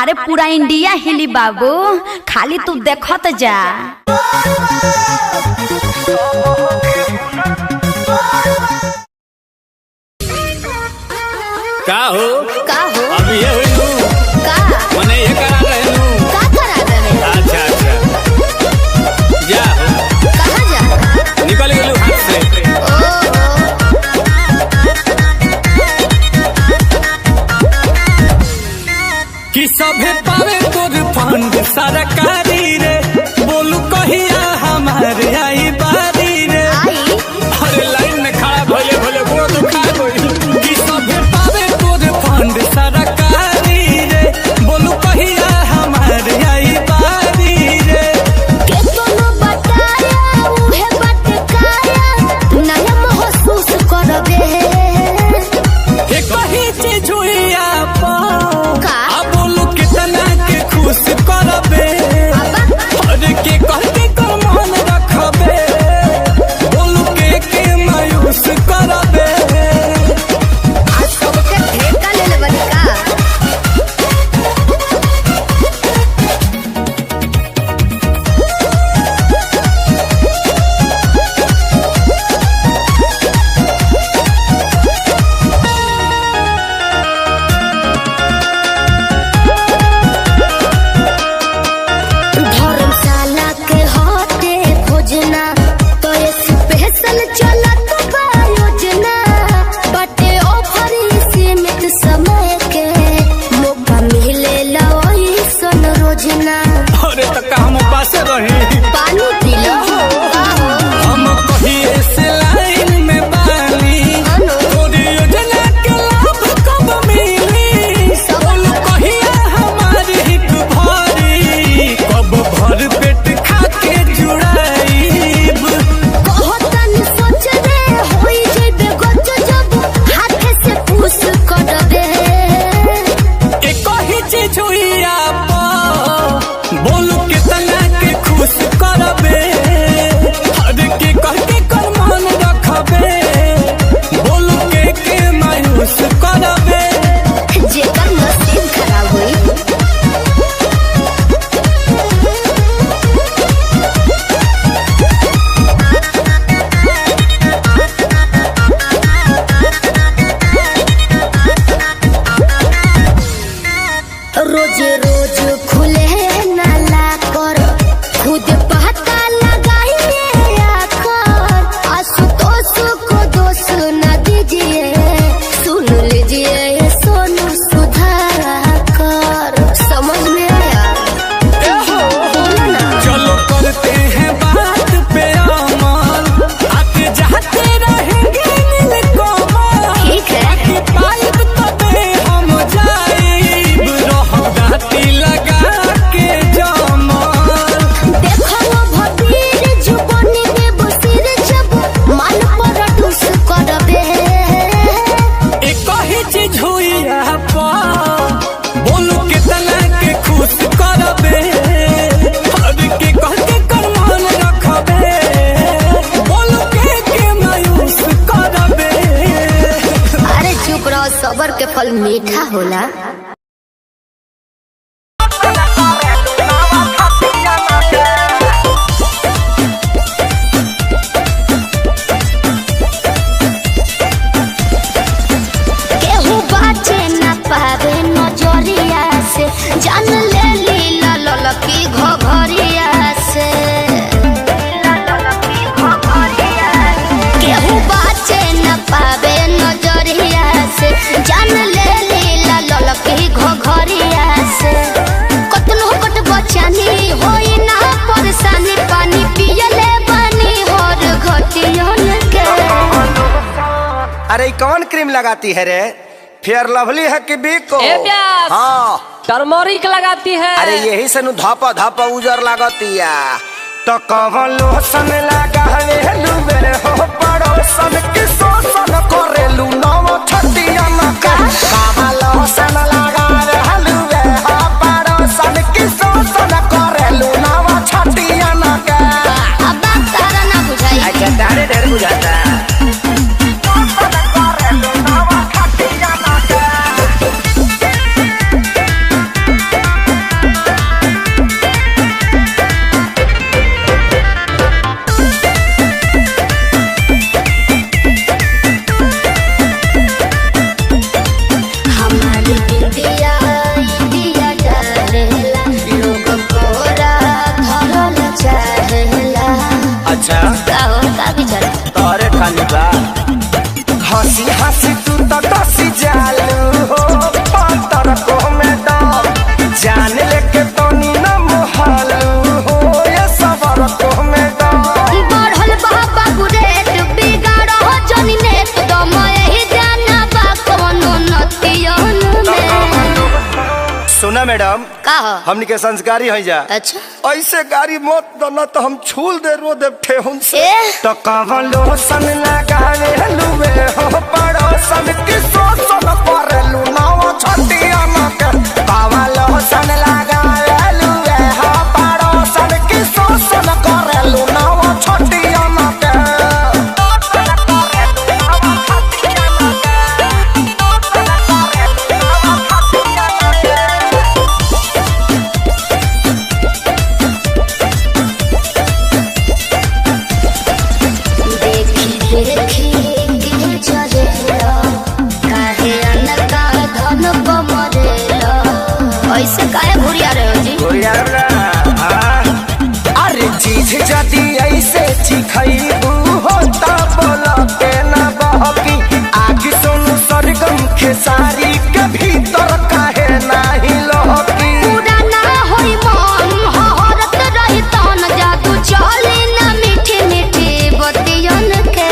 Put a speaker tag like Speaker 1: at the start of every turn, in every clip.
Speaker 1: अरे पूरा इंडिया हिली बाबू, खाली तू देखत जा।
Speaker 2: का हो
Speaker 1: अब
Speaker 2: ये हुई
Speaker 1: का
Speaker 2: मने ये करा रहे हूँ
Speaker 1: का करा रहे।
Speaker 2: अच्छा जा
Speaker 1: कहाँ जा
Speaker 2: निकल गेलू हाथ से। कि सभे पावे तोर फंड सरकारी रे, बोलू कहिया हमारे आई बारी रे। अरे लाइन में खड़ा भोले भोले गोड़ दुखा गई। कि सभे पावे तोर फंड सरकारी रे, बोलू कहिया हमारे आई बारी रे।
Speaker 1: केतनो बताया उहे बटकाया, नया महसूस करबे।
Speaker 2: एक कही चीज हुई आप
Speaker 1: का
Speaker 2: बोलू कितना के खुश करबे। अरे के कह के मन रखबे, बोलू के मायूस करबे।
Speaker 1: आज सबके ठेका ले लेबे का। धर्मशाला के होते भोजना, तो ये स्पेशल चलत बा योजना। बटे ऑफर सीमित समय के, मौका मिले लई सन रोजना।
Speaker 2: अरे तो का हम पास रही,
Speaker 1: पानी पी लो
Speaker 2: हम कहिए से लाइन में बानी। तोरी योजना के लाभ कब मिली, बोलू कहिया हमारी हिक भरी। कब भर पेट खा के जुड़ाईब।
Speaker 1: कहतन सोच रे होई जेबे गच, जब हाथ से पूछ करबे।
Speaker 2: एक ही चीज हुई आप बोलू कितना के खुश करबे। हर के कह के कर मन रखबे, बोलू के मायूस करबे।
Speaker 1: जेकर नसीब खराब हुई। रोज रोज खुले नाला कर, खुद पता लगाइए आकर। आशुतोष को दोष न दीजिए, सुन लीजिए सोनू सुधाकर। समझ में आया? बोलो ना।
Speaker 2: चलो करते हैं बात पे अमल, आते जाते रहेंगे नीलकमल।
Speaker 1: ठीक है।
Speaker 2: कि पाइप तबे हम जाइब, रहब दाती लगा के जमल।
Speaker 1: देखो भतीर जुबान दे बसिर, जब मन पर टूस करबे।
Speaker 2: एक ही चीज हुई आप बोलू कितना के खुश करबे। हर के कह के कर मन रखबे, बोलू के मायूस करबे।
Speaker 1: अरे चुप रहो, सबर के फल मीठा होला। केहू बाचे ना पावे नजरिया से, जान ले लीला ललकी घघरिया से। केहू बाचे ना पावे नजरिया से, जान ले लीला ललकी घघरिया से। कतनो कट बचानी होई ना परेशानी, पानी पियले बानी हर घटियन के।
Speaker 3: अरे ये कौन क्रीम लगाती है रे? फेयर लवली है कि बिको?
Speaker 4: ए प्यास।
Speaker 3: हाँ।
Speaker 4: टर्मरिक लगाती है।
Speaker 3: अरे यही से नु धापा धापा उजर लागतिया। तो कौन लोशन लगा है लुबे हो पड़ोसन की शोषण करेलू नव छतिया न का। कौन लोशन लगा है लुबे हो पड़ोसन की शोषण करेलू नव छतिया न का।
Speaker 1: अब तारा ना बुझाई।
Speaker 3: अच्छा तारे ढेर बुझाता। हंसी हंसी तू तो टसी जालू हो पातर को में दम जान लेके तो नी न मोहलू हो ये सबर को में दम
Speaker 1: बढ़ल बाबा गुरेट बिगाड़ हो जनी नेत दम यही जाना बा कोनो नतियन में।
Speaker 3: सुना मैडम
Speaker 1: का हो?
Speaker 3: हमनी के संस्कारी है जा।
Speaker 1: अच्छा
Speaker 3: ऐसे गाड़ी मत दो न तो हम छूल दे रो दे ठेहुन से तो कवन लोसन लगावे लुवे हो पड़ोसन की सोसन करेलू नाव छटिया न के कवन लोसन लगावे लुवे हो पड़ोसन की सोसन करेलू नाव छटिया न के
Speaker 1: ऐसे काहे घुरिया रहे हो जी?
Speaker 3: अरे चीज जदी ऐसे चिखैबू हो ता बोला के ना बहकी आग सुन सरगम खेसारी के भीतर काहे नाही लहकी
Speaker 1: पूरा ना होई मन हरत रही तन जादू चले ना मीठी मीठी बतियन के।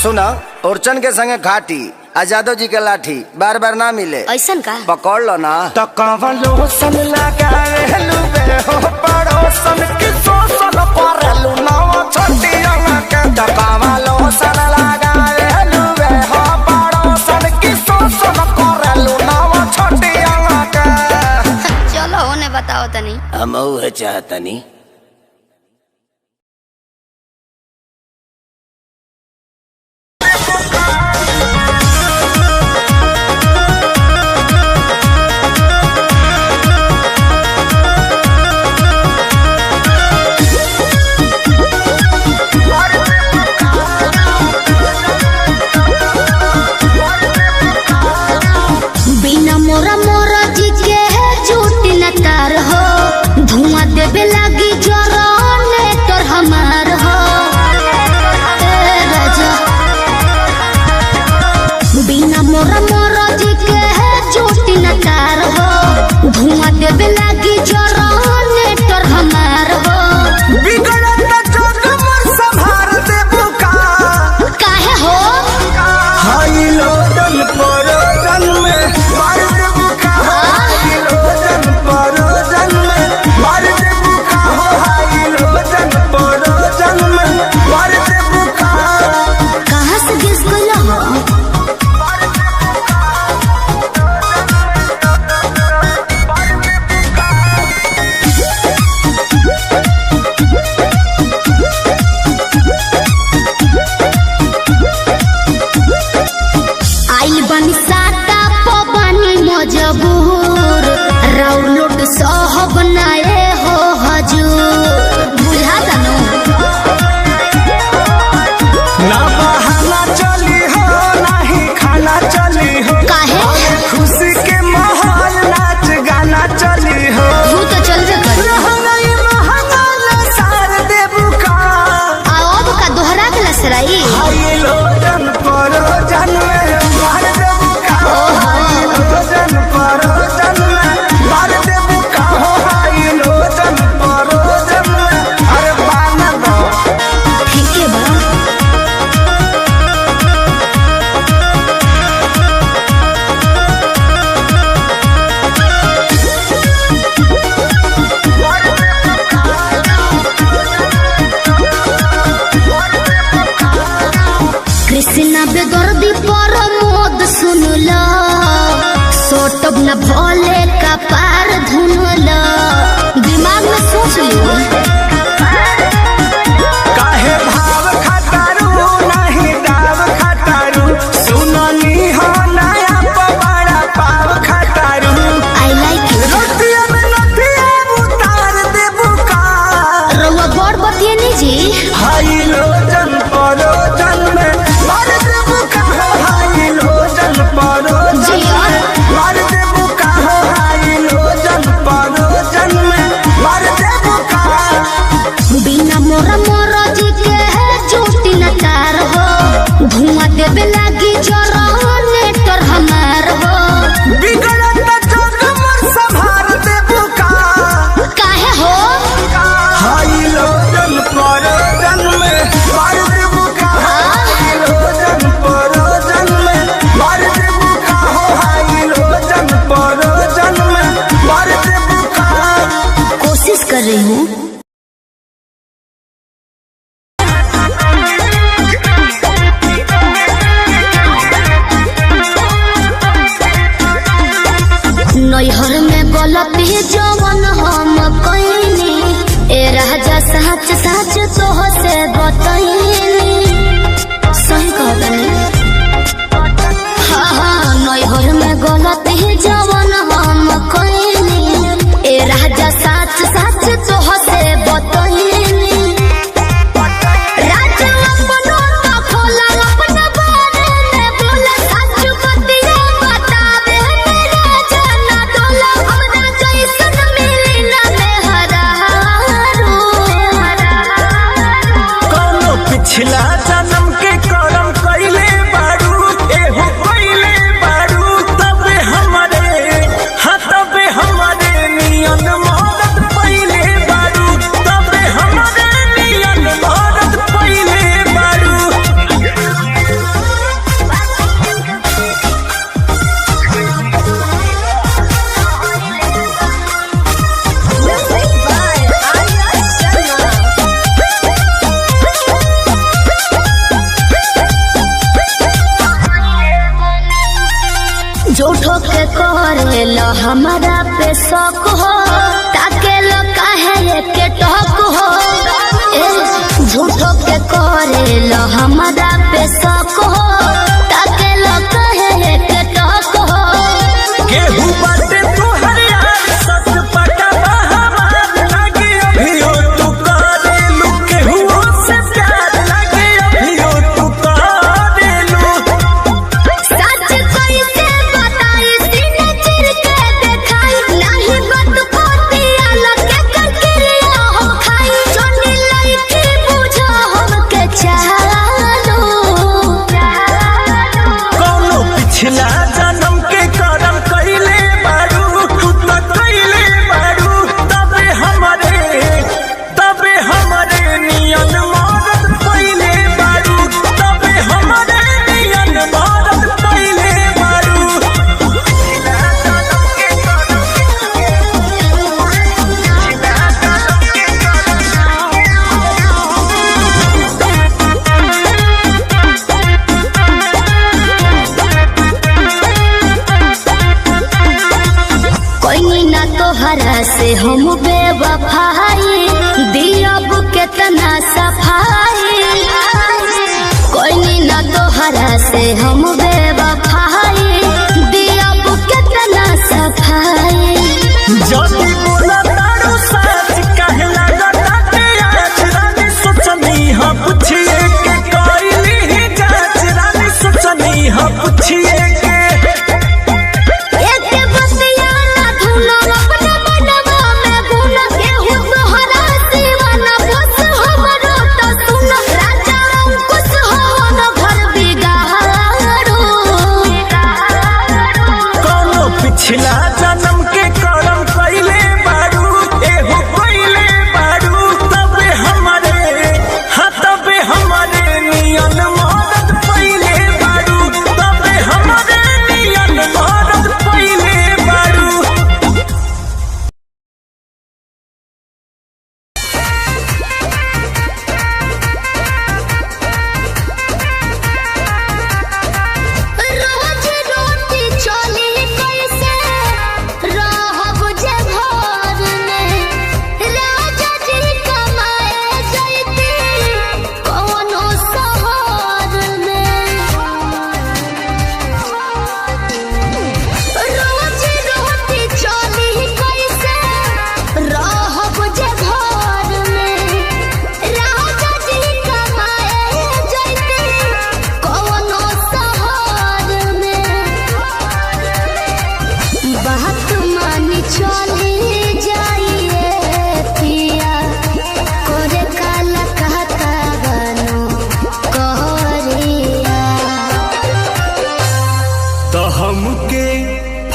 Speaker 3: सुना ओरचन के संगे घाटी आजादो जी के लाठी बार बार ना मिले
Speaker 1: ऐसन का
Speaker 3: पकड़ लो ना तो कवन लोसन लगावे लुबे हो पड़ोसन की सोसन करेलू नाव छटिया के तो कवन लोसन लगावे लुबे हो पड़ोसन की सोसन करेलू नाव छटिया के
Speaker 1: चलो होने बताओ तनी
Speaker 3: हम उहे चाहतनी।
Speaker 1: बिना मोरा मोरा जी के झूठ न तार हो धुआं देवे लागी जरने तोर हमार हो ए राजा बिना मोरा मोरा जी के झूठ न तार हो धुआं देवे लागी जरने तोर हमार हो
Speaker 3: बिगड़त जोग मोर संभार देबू का
Speaker 1: काहे हो
Speaker 3: हाई लोडन परोजन में मार देबू का हाई लोडन परोजन में मार देबू का हाई लोडन परोजन में मार देबू का
Speaker 1: कहाँ से गिस गइल हो आइल बनी साटा पवानी मजबूर राउलोट सहब नाए हो हजूर बुझा तनु
Speaker 3: ना बहाना चली हो नहीं खाना चली हो
Speaker 1: काहे
Speaker 3: खुशी के माहौल नाच गाना चली हो
Speaker 1: तू तो चलबे कर
Speaker 3: रहनई महंगा सार देबू का
Speaker 1: अब का दोहरा के लसराई
Speaker 3: हाई लोडन परोजन में मार देबू का हाई लोडन परोजन में मार देबू का हाई लोडन परोजन में अरे बाना दो
Speaker 1: ठीक है बा कृष्णा बेदर्दी पर मोद सुनला सोटब न भोले का पार धुनला दिमाग में सोच लियो
Speaker 3: काहे भाव खटारू नहीं दाव खटारू सुननी हो नया पवाड़ा पाव खटारू
Speaker 1: आई लाइक यू
Speaker 3: रोटिया में नथिया उतार देबू का
Speaker 1: रउआ बड़ बतिए नहीं जी
Speaker 3: हाई लोजन परोजन में मार देबू का हाई लोजन परोजन
Speaker 1: जिया।
Speaker 3: में मार देबू का हाई लोजन परोजन में मार देबू का
Speaker 1: जब लागी जनरेटर हमार हो
Speaker 3: बिगड़त जग मोर संभार देबू का
Speaker 1: काहे हो
Speaker 3: हाई लोजन परोजन में मार देबू का हाई लोजन परोजन में मार देबू का हो हाई लोजन परोजन में मार देबू का
Speaker 1: कोशिश कर रही हूँ। नैहर में गलती जवन हम कइनी ए राजा सच सच तोह से बतइनी सही कहतनी हाँ नैहर में गलती जवन हम कइनी ए राजा सच सच तोह से बतइनी राजा अपनो तो खोला अपना बारे में बोला सच बतिया बतावे मेरा जाना दोला हमरा जैसन मिली ना मेहरारू
Speaker 3: कौनो पिछला जन्म के करम कइले बारू एहो कइले बारू तबे हमरे हाँ तबे हमरे नियन मदद पइले बारू तबे हमरे नियन मदद पइले बारू
Speaker 1: झूठो के करे लो हमारा पे शौक हो ताके लो काहे के टोक हो ए झूठो के करे लो हमारा पे शौक हो ताके लो काहे के टोक हो
Speaker 3: गेहूं बाटे तोहर यार सच पटा हमार लागे अभियो तू करेलू केहू से प्यार लागे अभियो तू करेलू
Speaker 1: सच कैसे बताई सीने चिर के देखाई नहीं बात पोतिया लगे करकिरिया हो खाई जोनी लईकी बुझो हमके चालो
Speaker 3: कौनो पिछला जन्म के करम कइले बारू तू तो कइले बारू तबे हमरे नियन मदद पइले बारू तबे हमरे नियन मदद पइले बारू पिछला जन्म के करम
Speaker 1: कोई ना तोहरा से हम बेवफाई दियब केतना सफाई कोई ना तोहरा से हम बेवफाई दियब केतना सफाई
Speaker 3: जदी बोला तारू सच काहे लागता के आज रानी सोचनी हाँ पूछिए के कइली ही जांच रानी सोचनी हाँ पूछिए के
Speaker 1: एक बतिया ना धुनो अपना मनवा में गुना केहू तोहरा दीवाना बस हमरो तो सुन राजा अंकुश हो न घर बिगाड़ो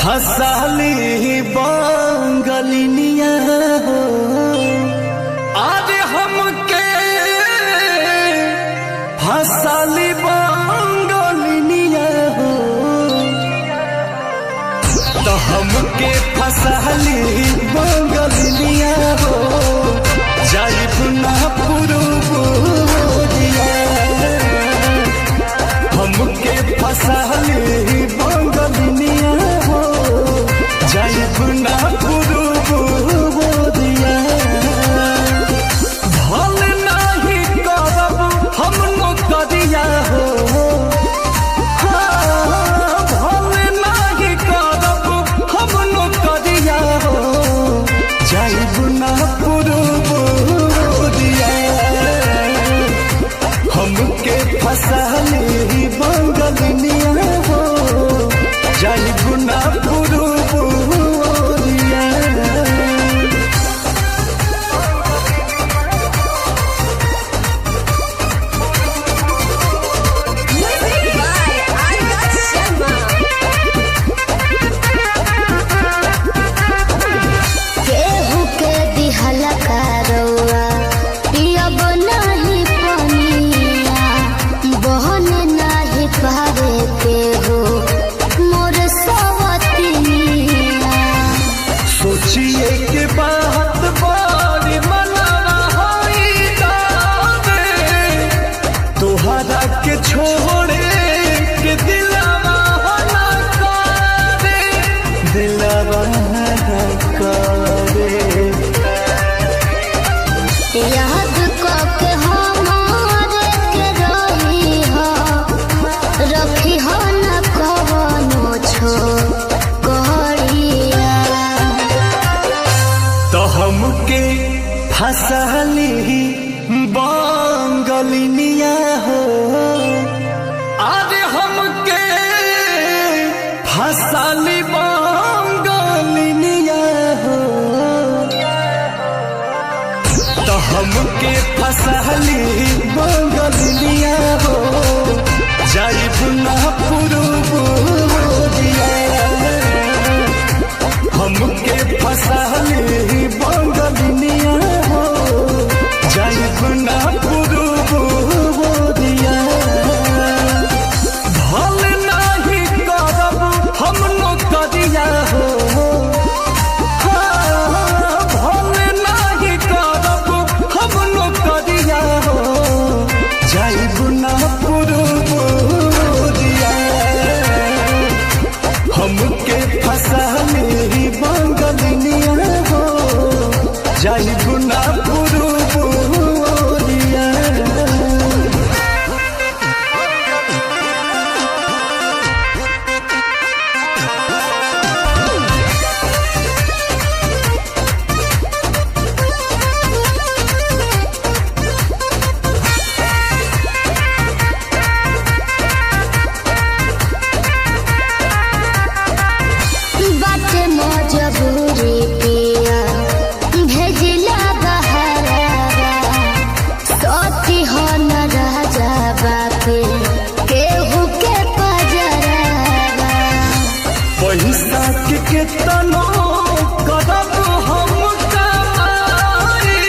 Speaker 2: फसाली बंगलिनिया हो आज हमके फसाली बंगलिनिया हो तो हमके फसाली बंगलिनिया हो जाइब ना पुरुबोरिया हमके फसाली बंगलिनिया हो जाइब ना पुरुबोरिया भल नाही करब हम नौकरिया हो भल नाही करब हम नौकरिया हो जाइब ना पुरुबोरिया हमके फसाली बंगलिनिया हो जाइब ना पुरुबोरिया
Speaker 1: केहू के दिहला करौआ पियब नाही पनिया बहन नाही पावे केहू मोर सवतिनिया
Speaker 2: सोचिए के बात बारी मनवा होई दावे तोहरा के छोड़े के दिलवा ना करे दिलवा ना करे
Speaker 1: याद के हमारे के रही हो रखी हो न कवनो छो करिया
Speaker 2: तो हमके फसाली बंगलिनिया हो आज हमके फसाली बंगलिनिया हो तो हमके फसाली बंगलिनिया हो जाइब ना पुरुबोरिया हमके फसाली बंगलिनिया हो जाइब ना पुरुबोरिया भल नाही करब हम नौकरिया हो भल नाही करब हम नौकरिया हो जाइब ना पुरुबोरिया हमके फसाली बंगलिनिया हो जाइब ना पुरुबोरिया
Speaker 1: बाटे मजबूरी पिया भेजिला बहरावा सती हो न राजा बापे केहू के पजरावा
Speaker 2: पैसा के केतनो करब हम कमाई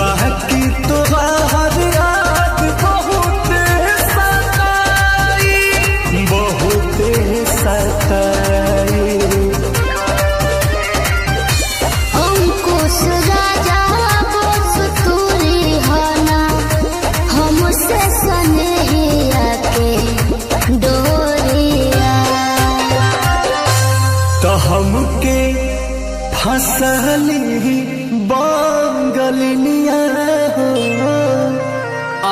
Speaker 2: बाकी तोहार याद बहुत सताई
Speaker 1: अंकुश राजा बोस तूरी हना हमसे सनेहिया के डोरिया
Speaker 2: तो हमके फसली बंगलिनिया हो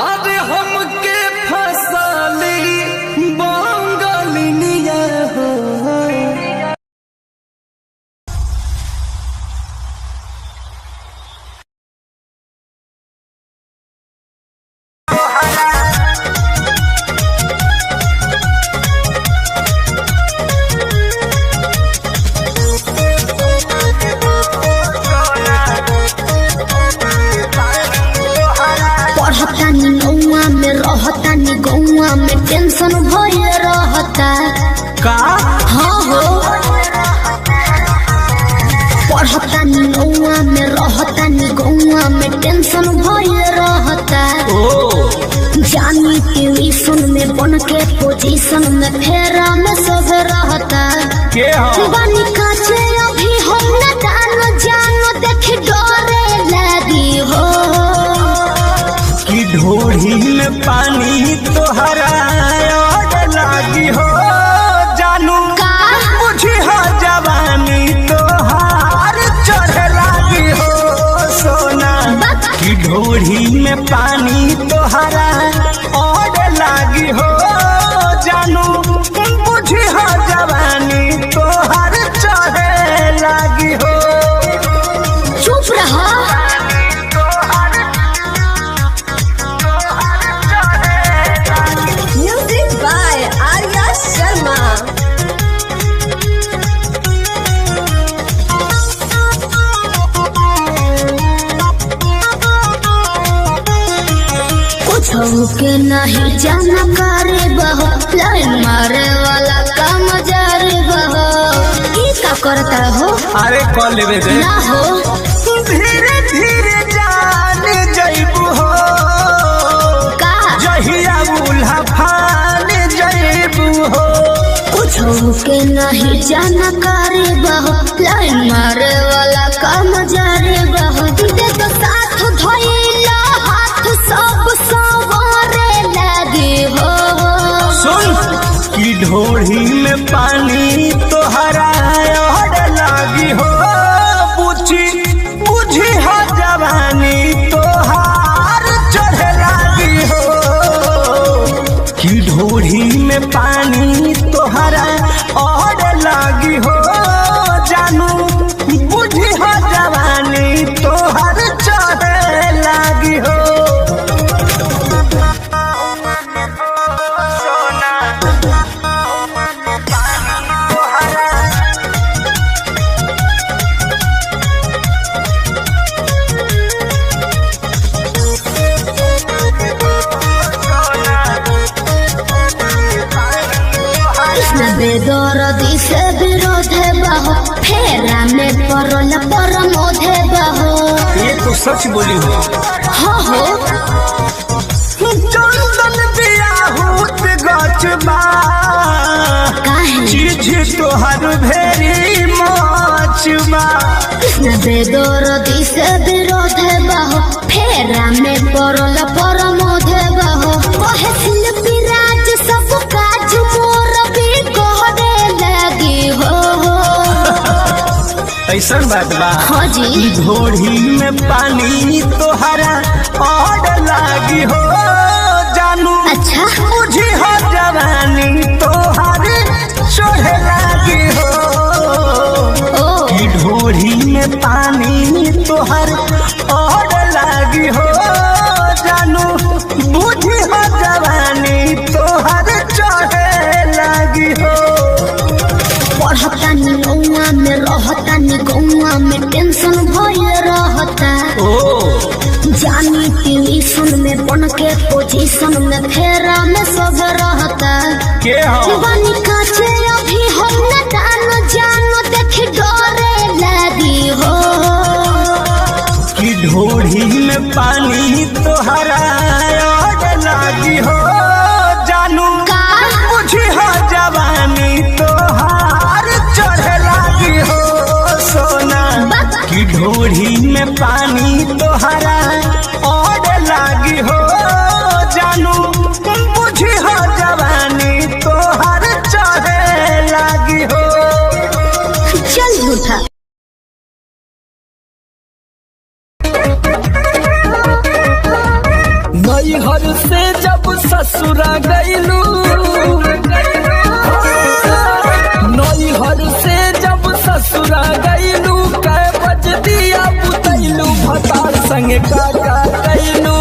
Speaker 2: आज हमके फसली बंगलिनिया हो
Speaker 1: रहतानी गौआ में टेंशन भइल रहता
Speaker 2: का
Speaker 1: हाँ हो पढ़तानी नौआ में रहतानी गौआ में टेंशन भइल रहता जानी ट्यूशन में बन के पोजीशन में फेरा में सब रहता
Speaker 2: के हो
Speaker 1: बानी काचे अभी हम न जानो देख डरे लगी हो
Speaker 2: कि ढोढ़ी में पानी तोहरा और लागी हो जानू
Speaker 1: का
Speaker 2: बुझी हो जवानी तोहार चढ़े लागी हो सोना कि ढोढ़ी में पानी तोहरा और लागी हो जानू बुझी हो जवानी तोहार चढ़े लागी हो
Speaker 1: चुप रहा
Speaker 5: Music by Arya Sharma.
Speaker 1: कुछ के नहीं जाना करे बहो लाइन मारे वाला काम जारे बहो की का करता हो
Speaker 2: अरे कॉल लेवे दे
Speaker 1: ना हो
Speaker 2: धीरे धीरे जान जइबू हो
Speaker 1: का
Speaker 2: जहिया उल्हा फान जइबू हो
Speaker 1: कुछ के नहीं जाना करे बहो लाइन मारे वाला काम जारे बहो दे तो साथ धइला हाथ सब सवारे लगे हो
Speaker 2: सुन कि ढोढ़ी में पानी तोहरा और लागी हो बुझी हो जवानी तोहार चढ़े लागी हो कि ढोढ़ी में पानी तोहरा और लागी हो जानू बुझी हो जवानी तोहार चढ़े लागी हो
Speaker 1: कृष्ण बेदरदी से विरोध बहो फेरा में परल परमोध बहो
Speaker 2: ये तो सच बोली हो
Speaker 1: हो हो
Speaker 2: चंदन बियाहूत गचबा
Speaker 1: काहे
Speaker 2: चीज तोहर भेरी मचबा
Speaker 1: कृष्ण बेदरदी से विरोध बहो फेरा में परल परमोध बहो कहे शिल्पी राज सब काज मोर भी कहरे लगी हो
Speaker 2: ऐसन बात बा
Speaker 1: हाँ जी
Speaker 2: ढोढ़ी में पानी तोहरा और लागी हो जानू
Speaker 1: अच्छा
Speaker 2: बुझी हो जवानी तोहर चढ़े लागी हो
Speaker 1: ओ
Speaker 2: कि ढोढ़ी में पानी तोहर और लागी हो जानू बुझी हो जवानी तोहर चढ़े लागी हो
Speaker 1: पढ़तानी नौआ में रहतानी गौआ में टेंशन भइल रहता जानी ट्यूशन में बन के पोजीशन में फेरा में सब रहता
Speaker 2: के हो
Speaker 1: बानी काचे अभी हम न जानो देख डरे लगी हो
Speaker 2: कि ढोढ़ी में पानी तोहरा और लागी हो जानू
Speaker 1: का
Speaker 2: बुझी हो जवानी तोहार चढ़े लागी हो सोना कि ढोढ़ी में पानी तोहरा और लागी हो जानू बुझी हो जवानी तोहार चढ़े लागी हो
Speaker 1: चल झूठा
Speaker 2: नैहर से जब ससुरा गईलू नैहर से जब ससुरा गईलू कै बज दिया बुतैलू भतार संगे काका कैलू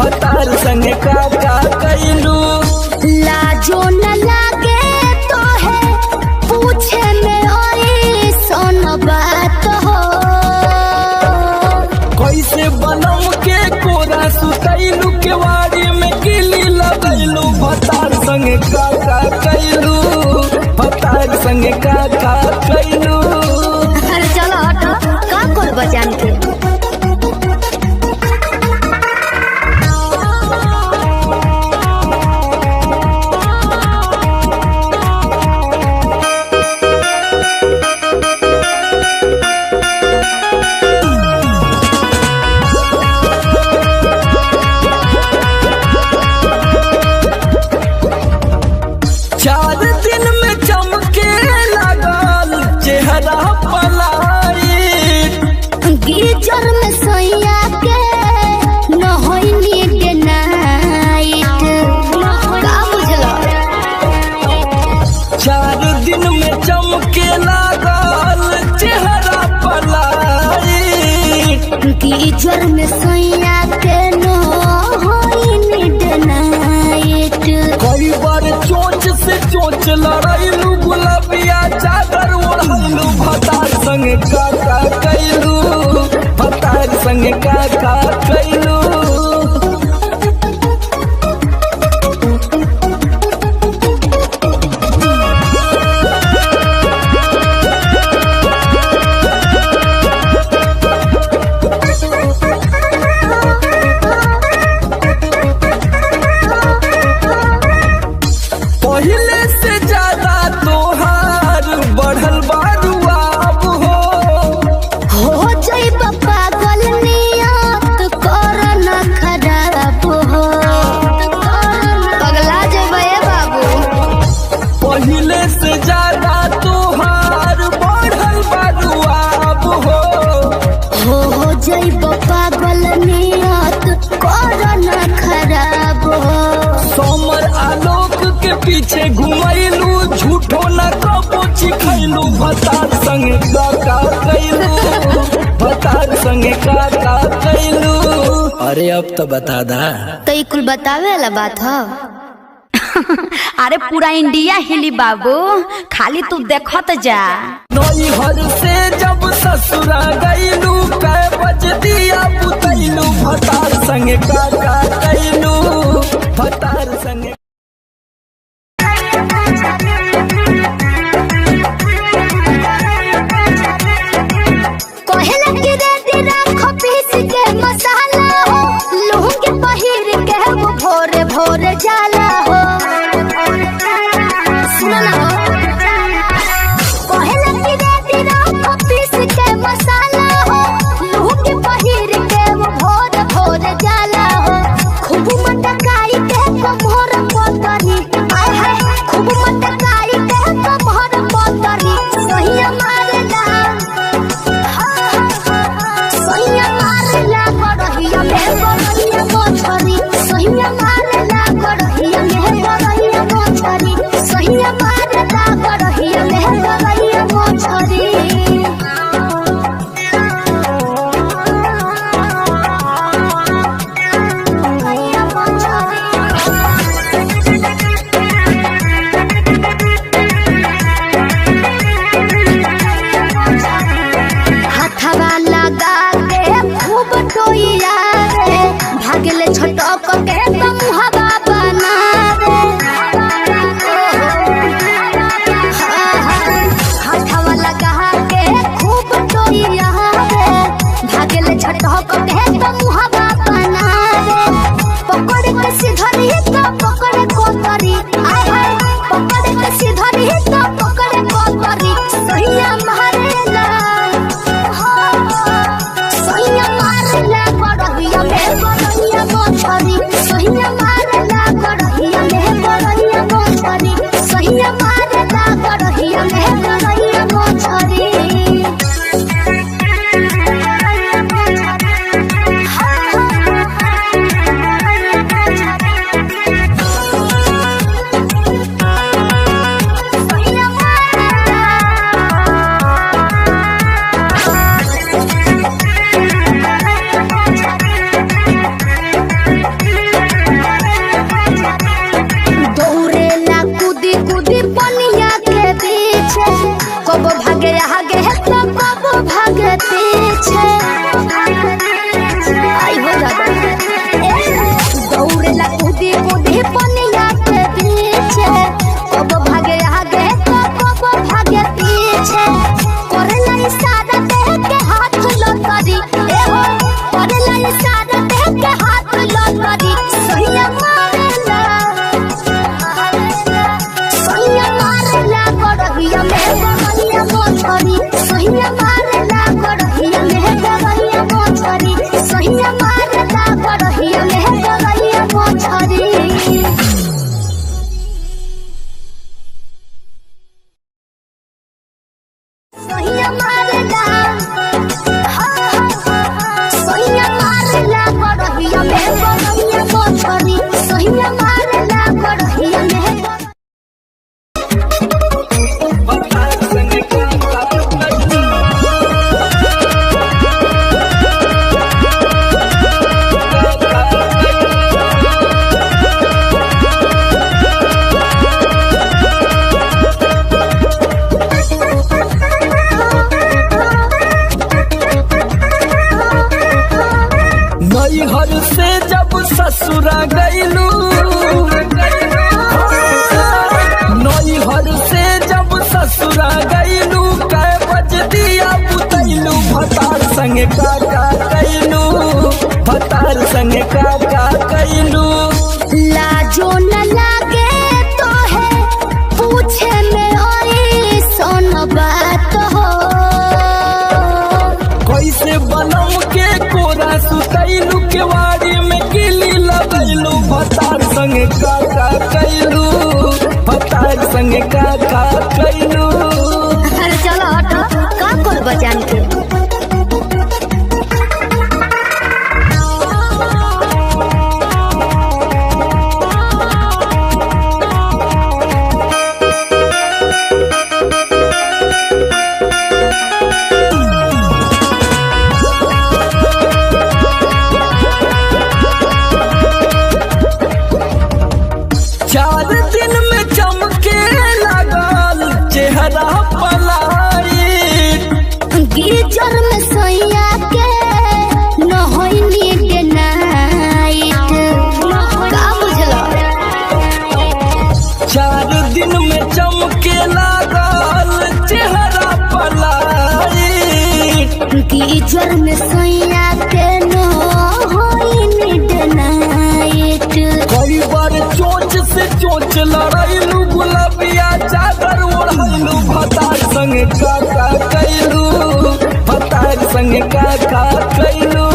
Speaker 2: भतार संगे काका कैलू
Speaker 1: लाजो न लागे तो है पूछे में ओई सोन बात हो
Speaker 2: कैसे बनम के कोरा सुतैलू केवाड़ी में किली लगैलू भतार संगे काका कैलू 4 दिन में चमके लगल चेहरा पलाई।
Speaker 1: गीजर में सोया के न होइनी डे नाइट का बुझलो।
Speaker 2: 4 दिन में चमके लगल चेहरा पलाई।
Speaker 1: गीजर में सोया के न होइनी डे नाइट।
Speaker 2: कई बार चोंच से चोंच लड़ाइलू, गुलाबिया चादर ओढ़लू, भतार संगे काका कैलू, भतार संगे काका कैलू। पहले से ज्यादा तोहार बढ़ल बारुआब
Speaker 1: हो जाइब पागल नियत कर न खराब हो। पगला जेबे बाबू।
Speaker 2: पहले से ज्यादा तोहार बढ़ल बारुआब
Speaker 1: हो जाइब पागल नियत कर न खराब हो।
Speaker 2: समर आलोक के पीछे घुमैलू, झूठो न कबो चिखैलू, भतार संगे काका कैलू, भतार संगे काका कैलू। अरे अब तो बता दा।
Speaker 1: तो ई कुल बतावे वाला बात हो।
Speaker 6: अरे पूरा इंडिया हिली बाबू, खाली तू देखत जा।
Speaker 2: नैहर से जब ससुरा गईलू, कै बज दिया बुतैलू, भतार संगे काका कैलू, भतार संगे।
Speaker 1: कहेला कि रेडी राखो पीस के मसाला हो, लुंगी पहिर के वो भोरे भोरे जाला हो। सुनो ना हो। कहेला कि रेडी राखो पीस के मसाला हो, लुंगी पहिर के वो भोरे भोरे जाला हो। खूब मटकाई के कमर पतरी, आय हाय खूब मटकाई
Speaker 2: ससुरा गईलू कै बज दिया बुतैलू भतार संगे का कैलू भतार संगे का कैलू।
Speaker 1: लाजो न लागे तो है पूछे में ओई सोन बात हो।
Speaker 2: कैसे बनम के कोरा सुतैलू केवाड़ी में किली लगैलू भतार संगे का कैलू भतार संगे का कैलू।
Speaker 1: अरे चलो हटो का कर बजान के।
Speaker 2: चार दिन में चमके लगल चेहरा पलाई।
Speaker 1: गिरजर में सोया के न होइनी डे नाइट का बुझलो।
Speaker 2: 4 दिन में चमके लगल चेहरा पलाई।
Speaker 1: गिरजर में सोया के न होइनी डे नाइट।
Speaker 2: कई बार चोंच से चोंच लड़ैलू गुलाबिया चादर ओढ़ैलू भतार संगे का कैलू भतार संगे का कैलू।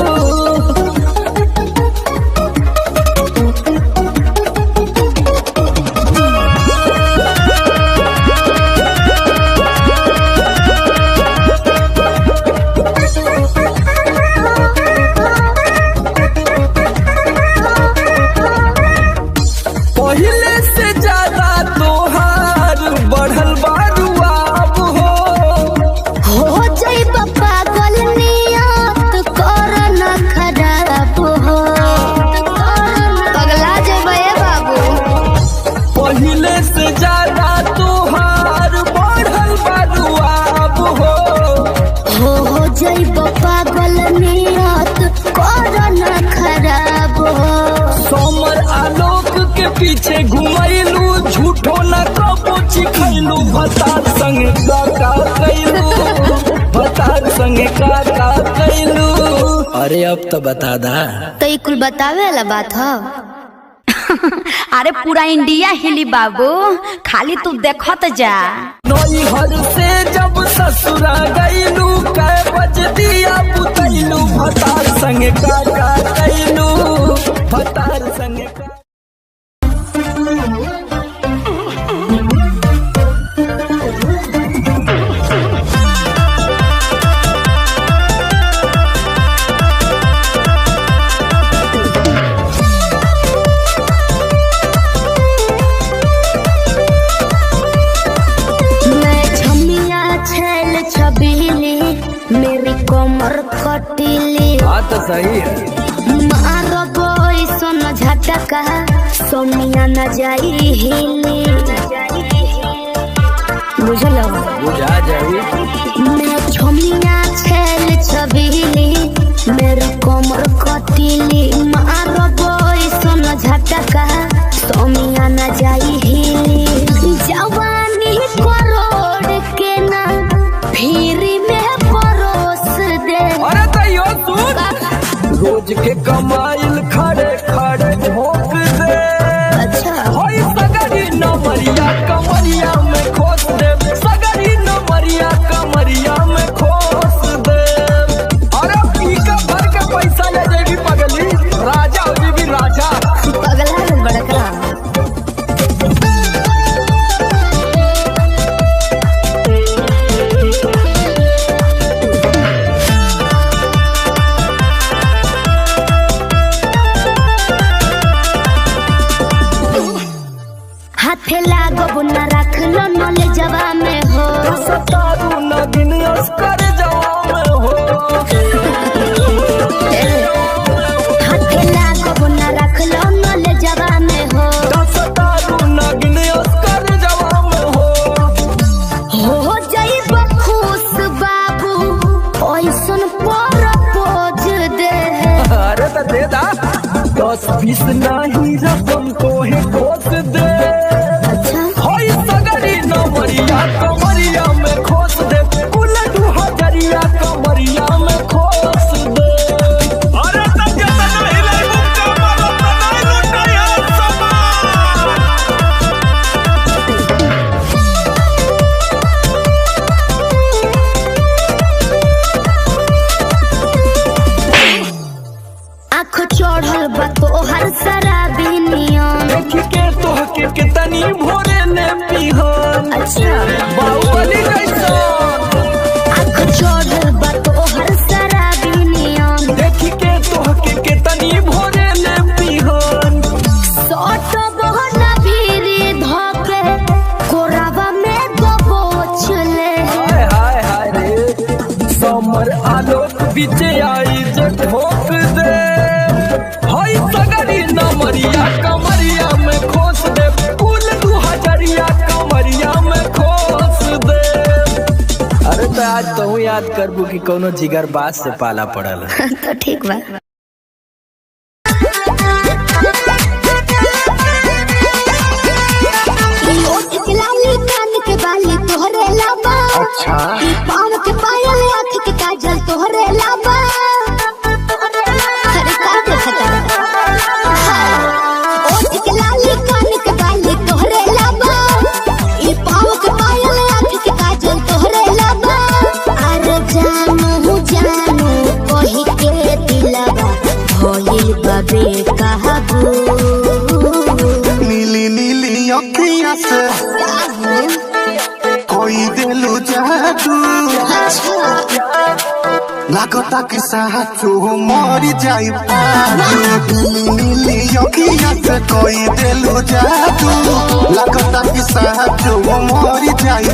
Speaker 2: पहले से ज्यादा तोहार बढ़ल बारुआब
Speaker 1: हो जाइब पागल नियत कर न खराब हो। पगला जाइब ए बाबू।
Speaker 2: पहले से ज्यादा तोहार बढ़ल बारुआब
Speaker 1: हो जाइब पागल नियत कर न खराब हो।
Speaker 2: सोमर आलोक के पीछे घुमैलू झूठो न कबो चिखैलू भतार संगे का कैलू भतार संगे का कैलू। अरे अब तो बता दा।
Speaker 1: तो ये कुल बतावे वाला बात हो।
Speaker 6: अरे पूरा इंडिया हिली बाबू, खाली तू देखत जा।
Speaker 2: नैहर से जब ससुरा गईलू कै बज दिया बुतैलू भतार संगे का कैलू भतार संगे का।
Speaker 1: मेरी कमर कटीली
Speaker 2: बात सही है।
Speaker 1: मारो बोई सोन झटका सोनिया न जाई हिली। बुझलो
Speaker 2: बुझा जाई।
Speaker 1: मैं छमिया छेल छबीली मेरी कमर कटीली। मारो बोई सोन झटका सोनिया न जाई हिली। जवानी करोड़ के ना फिर
Speaker 2: रोज के कमाइल खड़े खड़े ठोक दे।
Speaker 1: अच्छा
Speaker 2: होई सगरी नमरिया कमा बाहुबली जैसा
Speaker 1: आँख चढ़ल बा तोहर शराबी नियम
Speaker 2: देखी के तोहके केतनी भोरे ले पिहन
Speaker 1: सट बहना भीरी धके कोरावा में दबोच ले
Speaker 2: हाय हाय हाय रे समर आलोक बीचे आई जे ठोक दे हाय सगरी नमरिया कमरिया में खोस दे फूल 2000 कमरिया में खोस दे। अरे तो आज तो याद करबू कि कोनो जिगर बात से पाला पड़ल
Speaker 1: तो ठीक बा। कान के बाली तोहरे लाबा
Speaker 3: अच्छा
Speaker 1: पाँव के पायल आँख के काजल तोहरे लाबा अरे का देखता ओठ के लाली कान के बाली तोहरे लाबा ई पाँव के पायल आँख के काजल तोहरे लाबा अरे जानू जानू कही के दिलवा भइल बाबे कहबू
Speaker 3: नीली नीली अखियाँ से कोई दिलू जादू लागता कि साचो मरी जाई नीली नीली अखियाँ से कोई दिलू जादू लागता कि साचो मरी जाई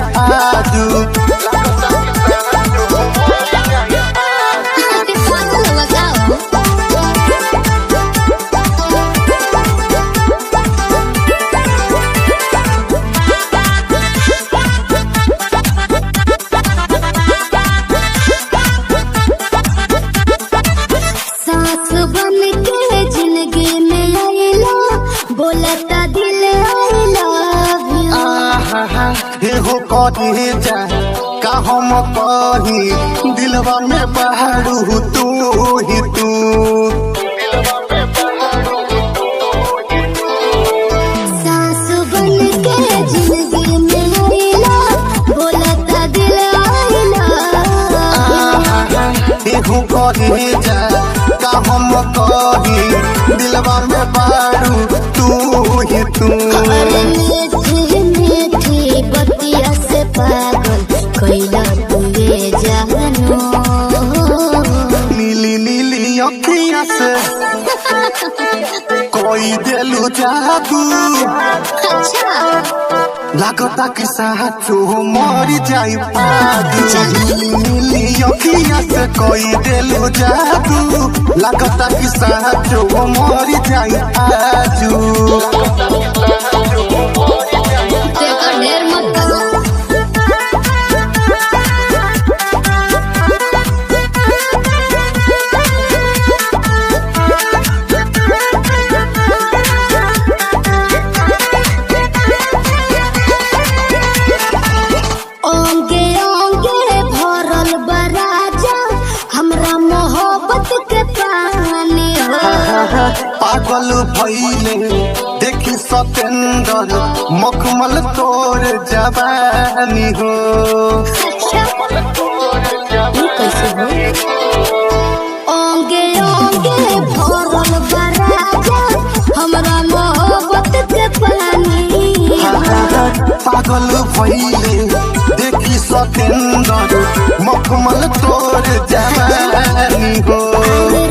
Speaker 1: सांस बन के जिंदगी में आइला बोलता दिल आई लव यू
Speaker 3: हो कहे जा का हम कही दिलवा में बहारू तू ही तू
Speaker 1: सांस बन के जिंदगी में आइला बोलता दिल आई लव
Speaker 3: हो कहे जा का हम कही दिलवा में बहारू तू ही तू
Speaker 1: मीठी मीठी बतिया से पागल कैला तुए जानू
Speaker 3: नीली नीली अखियाँ से कोई दिलू जादू लागता कि साचो मरी जाई नीली नीली अखियाँ से कोई दिलू जादू लागता कि साचो मरी जाई
Speaker 1: देखो ढेर मत करो ओंगे ओंगे भरल बराजा हमरा मोहब्बत के पानी हो
Speaker 3: पागल भइले देखी सतेंदर मखमल तोर जवानी हो
Speaker 1: ये कैसे हो ओंगे ओंगे भरल बराजा हमरा मोहब्बत के पानी
Speaker 3: पागल भइले देखी सतेंदर मखमल तोर जवानी हो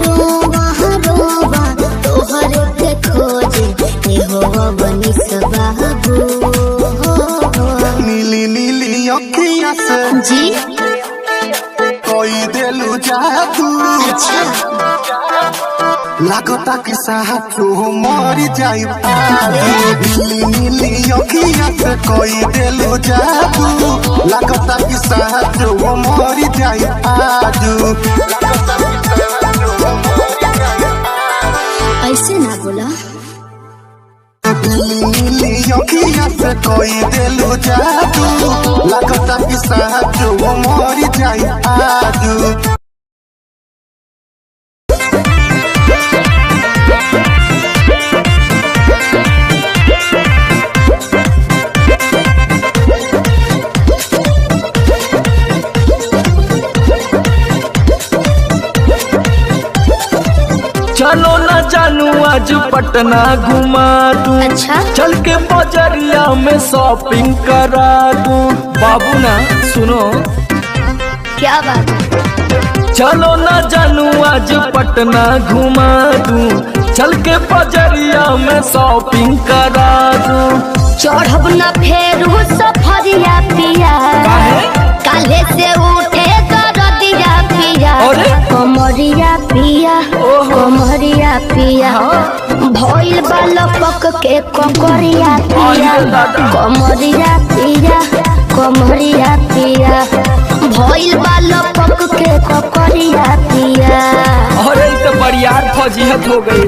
Speaker 1: रोवा रोवा तोहर के खोजे ए हो बनी सबाबू
Speaker 3: नीली नीली अखियाँ से
Speaker 1: जी
Speaker 3: कोई दिलू जादू लागता कि साचो मरी जाई नीली नीली अखियाँ से कोई दिलू जादू लागता कि साचो मरी जाई
Speaker 1: ऐसे ना बोला
Speaker 3: नीली अखियाँ से कोई दिलू जादू लागता कि साचो मरी जाई
Speaker 2: चलो न
Speaker 7: जानू आज पटना घुमा दूं।
Speaker 1: अच्छा
Speaker 7: चल के बजरिया में शॉपिंग करा दूं। बाबू ना सुनो,
Speaker 1: क्या बात है?
Speaker 7: चलो ना जानू आज पटना घुमा दूं। चल के बजरिया में शॉपिंग करा दूं।
Speaker 1: चढ़ब न फेरू सफरिया पिया, काले से उठे दरदिया पिया,
Speaker 7: अरे?
Speaker 1: कमरिया पिया, कमरिया पिया, भइल बालपक के ककरिया पिया, कमरिया पिया, कमरिया पिया, भइल बालपक के ककरिया पिया।
Speaker 7: अरे तो बरियार फजीहत हो गई।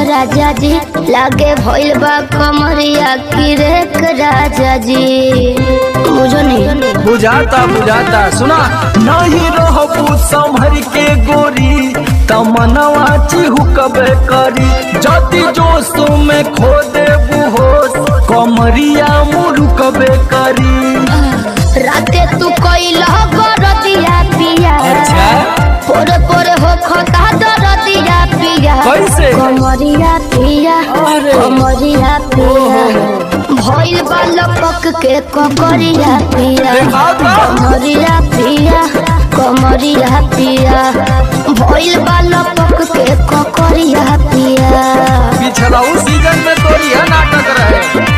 Speaker 1: राजा जी लागे भइल बा कमरिया की रेख राजा जी, मुझो नहीं
Speaker 7: बुझाता बुझाता। सुना नहीं रहबू संभर के गोरी तमनवा चिहुकबे करी। जति जोश में खो देबू होश कमरिया मुरुकबे करी।
Speaker 1: राते तू कइला गरदिया पिया, पोरे पोरे हो खता दरदिया पिया,
Speaker 7: कैसे?
Speaker 1: कमरिया पिया, कमरिया पिया, भइल बालपक के ककरिया पिया, कमरिया पिया, कमरिया पिया, भइल बालपक के ककरिया पिया।
Speaker 7: पिछला उस सीजन में तो यह नाटक रहे।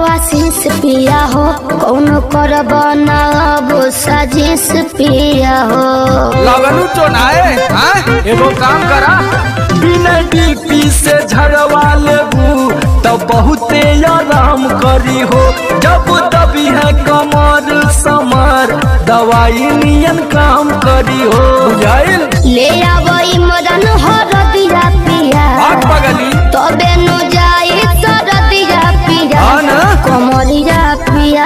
Speaker 1: आशीष पिया हो, कौन करब ना वो साजिश पिया हो।
Speaker 7: लगनू चोनाए एगो काम करा, बिना डीपी से झड़वा लेबू तब बहुते आराम करी हो। जब दबी है कमर समर दवाई नियन काम करी हो। बुझाइल?
Speaker 1: ले आवई मदन हरदिया पिया,
Speaker 7: पगली
Speaker 1: तबे नु जाई सरदिया पिया, कमरिया पिया,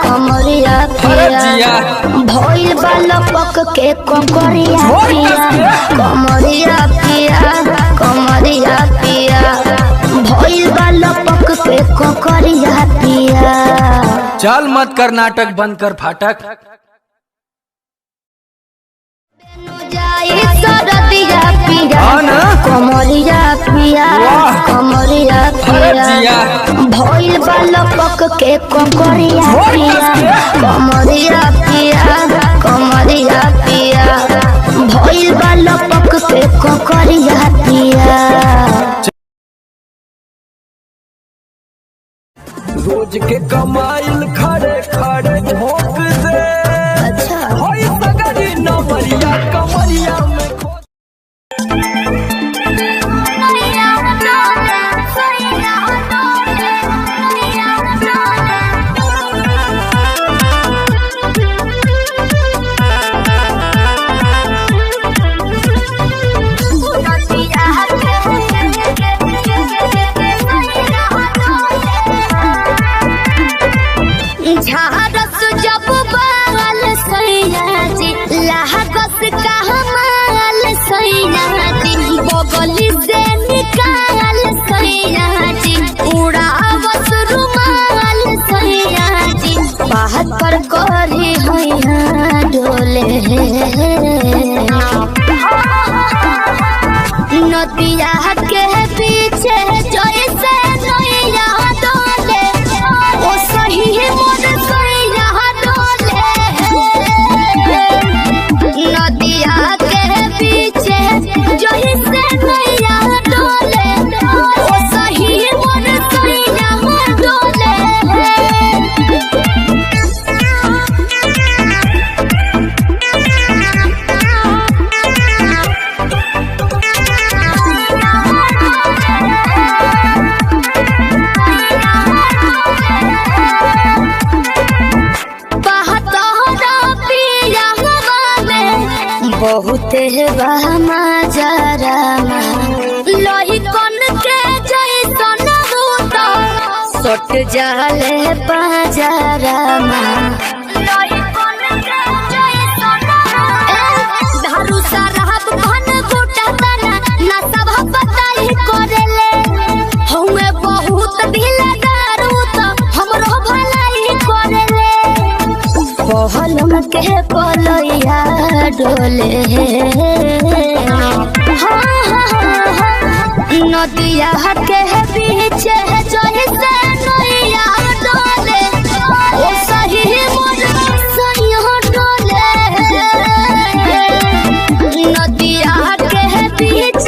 Speaker 1: कमरिया पिया, भइल बालपक के ककरिया पिया, कमरिया पिया, कमरिया पिया, भइल बालपक के ककरिया पिया।
Speaker 7: चल मत कर नाटक, बंद कर फाटक।
Speaker 1: सरदिया पिया, कमरिया पिया, कमरिया पिया, भइल बालपक के ककरिया पिया, कमरिया पिया, कमरिया पिया, भइल बालपक के ककरिया पिया।
Speaker 7: रोज के कमाइल खड़े खड़े झोंक दे।
Speaker 1: अच्छा
Speaker 7: होई सगरी नमरिया कमरिया में खो।
Speaker 1: झारस बहुते बामा जरामा लोही कन के जैसन होता सट जाले पाजरामा लोही कन के जैसन धारू साराब भन गोटा तना ना सब बताई करेले हमें बहुत ढीला दारू तो हमरो भलाई करेले पहलम के पलैया डोले नदिया के बीच जैसे नैया डोले ओ सही मोर सैया डोले नदिया के बीच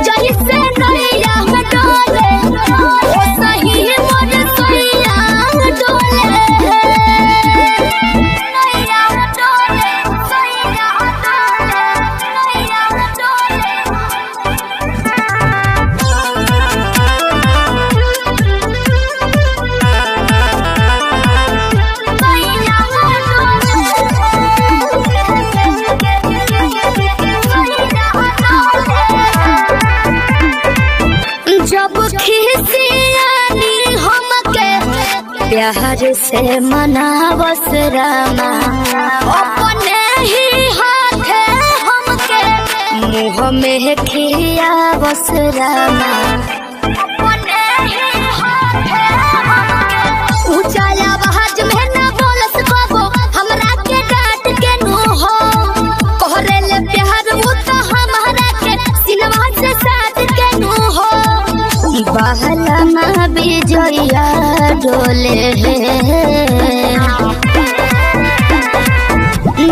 Speaker 1: जैसे नैया डोले ओ सही मोर सैया डोले जब खिसियानी हमके प्यार से मनावस रामा अपने ही हाथे हमके मुँह में खियावस रामा अपने ही हाथे हमके ऊंचा आवाज में ना बोलस बाबू हमरा के डांट के नु हो कोहरेले प्यार वो तो हमारा के सिनेमा से साथ के नु हो बहला विजया डोले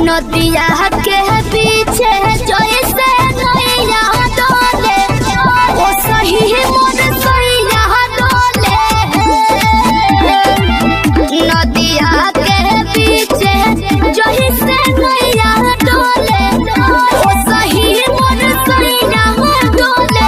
Speaker 1: नदिया के पीछे जैसे नैया डोले ओ सही मोर सैया डोले नदिया के पीछे जैसे नैया डोले ओ सही मोर सैया डोले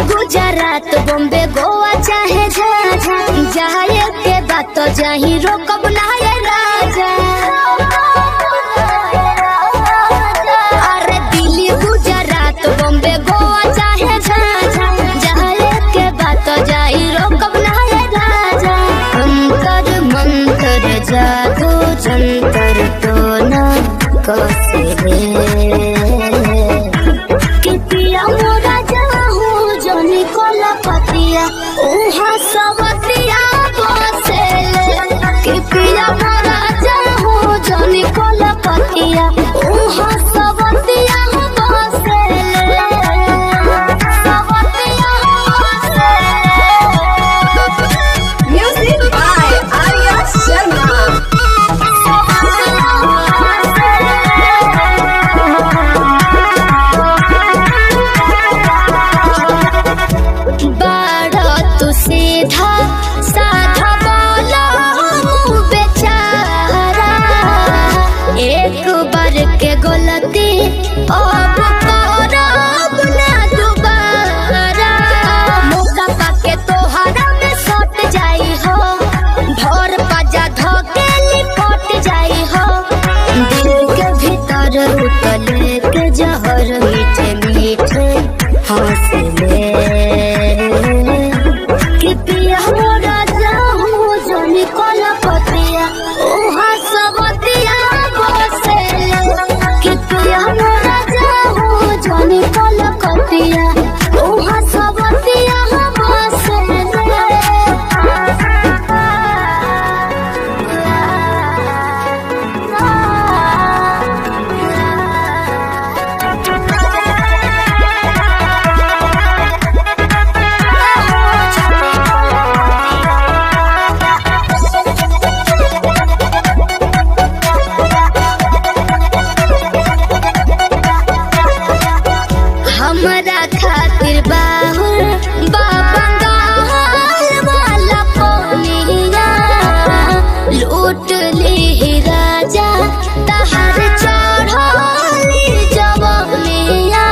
Speaker 1: बॉम्बे गोवा चाहे झाझा जाए के बात तो जाही रोकब ना ये राजा अरे दिल्ली गुजरात बॉम्बे गोवा चाहे झाझा जाए के बात तो जाही रोकब ना ये राजा अंतर मंतर जादू जंतर तो ना कसे कि पिया मोरा जाहू जोनी कोला पतिया उहा सवतिया बसेले कि पिया मोरा जाहू जोनी कोला पतिया उहा सवतिया बसेले सवतिया बसेले
Speaker 5: Music by Arya Sharma.
Speaker 1: लूट ली राजा तहार चढ़ली जवनिया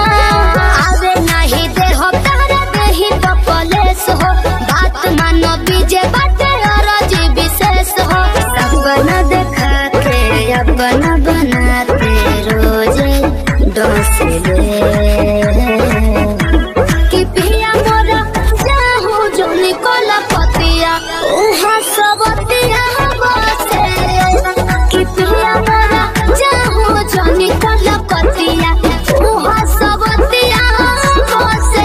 Speaker 1: आवे नहीं दे हो तारा देही तो कलेस हो बात मानो बीजे बाटे और जी विशेष हो सपना देखा के अपना बनाते रोज डोसले कि पिया मोरा जाहू जो निकल पतिया उहाँ सबतिया बसे कि पिया मोरा जाहू जो निकल पतिया उहाँ सबतिया बसे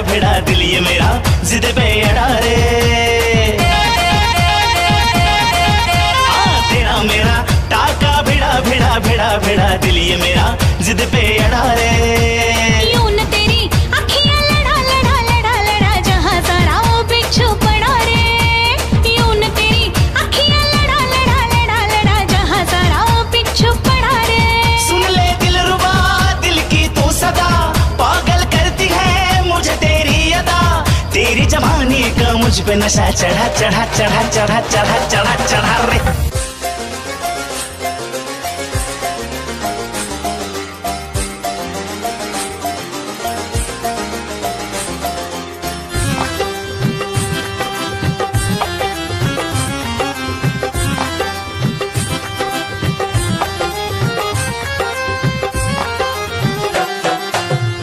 Speaker 8: भिड़ा दिल ये मेरा जिद पे अड़ा रे तेरा मेरा टाका भिड़ा दिल ये मेरा जिद पे अड़ा रे
Speaker 9: यूं न तेरी अखियां लड़ा जहां सारा वो बिच्छू पड़ा रे यूं न तेरी अखियां लड़ा जहां सारा वो बिच्छू पड़ा रे
Speaker 8: सुन ले दिल रुबा दिल की तू सदा पागल करती है मुझे तेरी अदा तेरी जवानी का मुझ पे नशा चढ़ा रे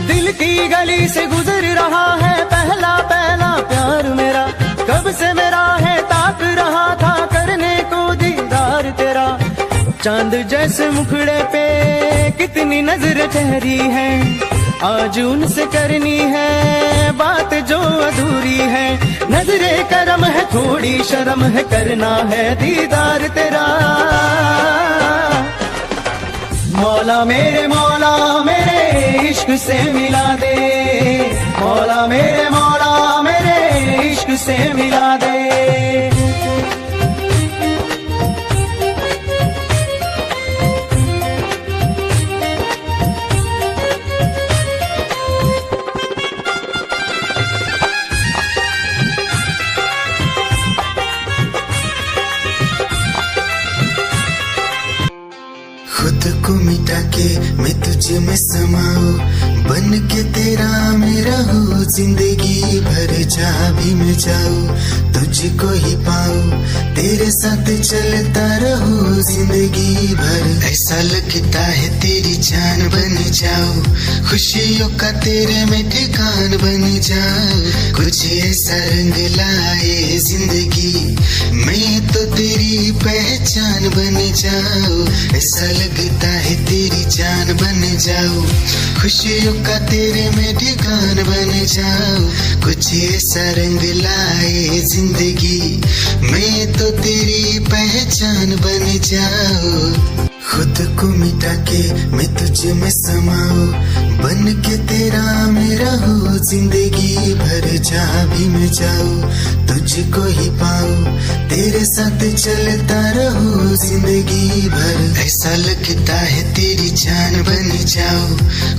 Speaker 10: दिल की गली से गुजर रहा है पहला प्यार मेरा कब से मेरा है ताक रहा था करने को दीदार तेरा चांद जैसे मुखड़े पे कितनी नजर ठहरी है आज उनसे करनी है बात जो अधूरी है नजरे करम है थोड़ी शर्म है करना है दीदार तेरा मौला मेरे इश्क से मिला दे मौला मेरे इश्क से मिला दे
Speaker 11: खुद को मिटा के मैं तुझे में समाऊं बन के तेरा मेरा हूँ जिंदगी भर जहाँ भी मैं जाऊँ तुझको ही पाऊँ तेरे साथ चलता रहूँ जिंदगी भर ऐसा ऐसा लगता है तेरी जान बन जाओ, खुशियों का तेरे में ठिकान बन जाओ। कुछ ऐसा रंग लाए जिंदगी, मैं तो तेरी पहचान बन जाओ। ऐसा लगता है तेरी जान बन जाओ, खुशियों का तेरे में ठिकान बन जाओ। कुछ ऐसा रंग लाए जिंदगी, मैं तो तेरी पहचान बन जाओ। खुद को मिटा के मैं तुझ में समाऊं, बन के तेरा मेरा हो जिंदगी भर। जहाँ भी मैं जाऊं तुझको ही पाऊं, तेरे साथ चलता रहूं जिंदगी भर। ऐसा लगता है तेरी जान बन जाओ,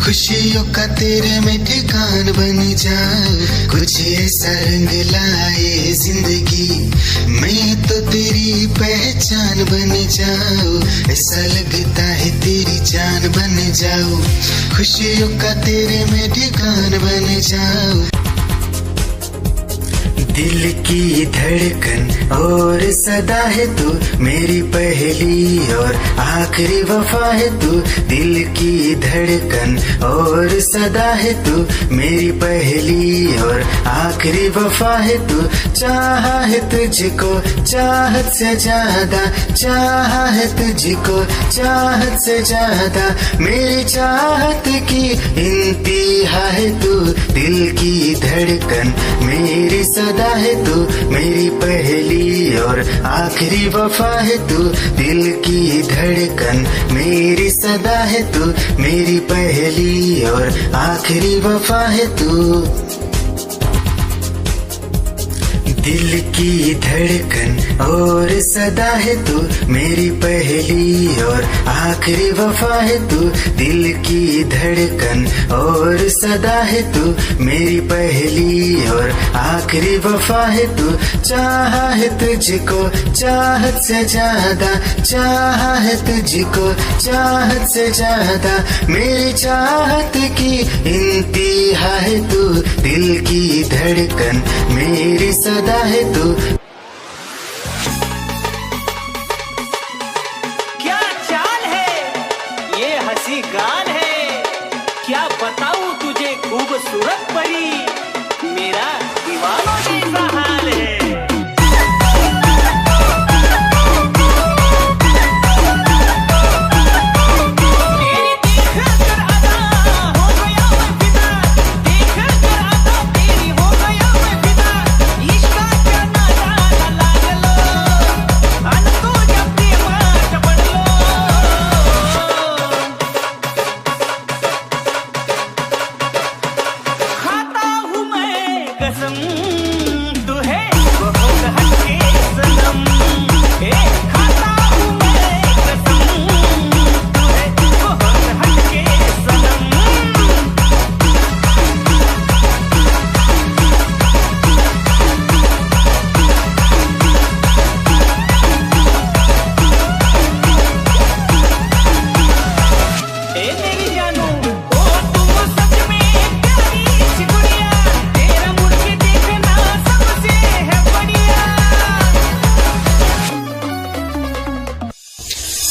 Speaker 11: खुशियों का तेरे में ठिकान बन जाओ। कुछ ऐसा रंग लाए जिंदगी, मैं तो तेरी पहचान बन जाओ। ऐसा लगता है तेरी जान बन जाओ, खुशियों का तेरे में ठिकान बन जाओ। दिल की धड़कन और सदा है तू, मेरी पहली और आखिरी वफा है तू। दिल की धड़कन और सदा है तू, मेरी पहली और आखिरी वफा है तू। चाहा है तुझको चाहत से ज्यादा, चाहा है तुझको चाहत से ज्यादा। मेरी चाहत की इंतहा है तू, दिल की धड़कन मेरी सदा है तू। मेरी पहली और आखिरी वफा है तू, दिल की धड़कन मेरी सदा है तू। मेरी पहली और आखिरी वफा है तू। दिल की धड़कन और सदा है तू, मेरी पहली और आखिरी वफा है तू। दिल की धड़कन और सदा है तू, मेरी पहली और आखिरी वफा है तू। चाहा है तुझको चाहत से ज्यादा, चाहा है तुझको चाहत से ज्यादा। मेरी चाहत की इंतहा है तू, दिल की धड़कन मेरी सदा है तू।
Speaker 8: क्या चाल है ये हंसी गान है, क्या बताऊं तुझे खूबसूरत परी, मेरा दीवानों जैसा हाल है।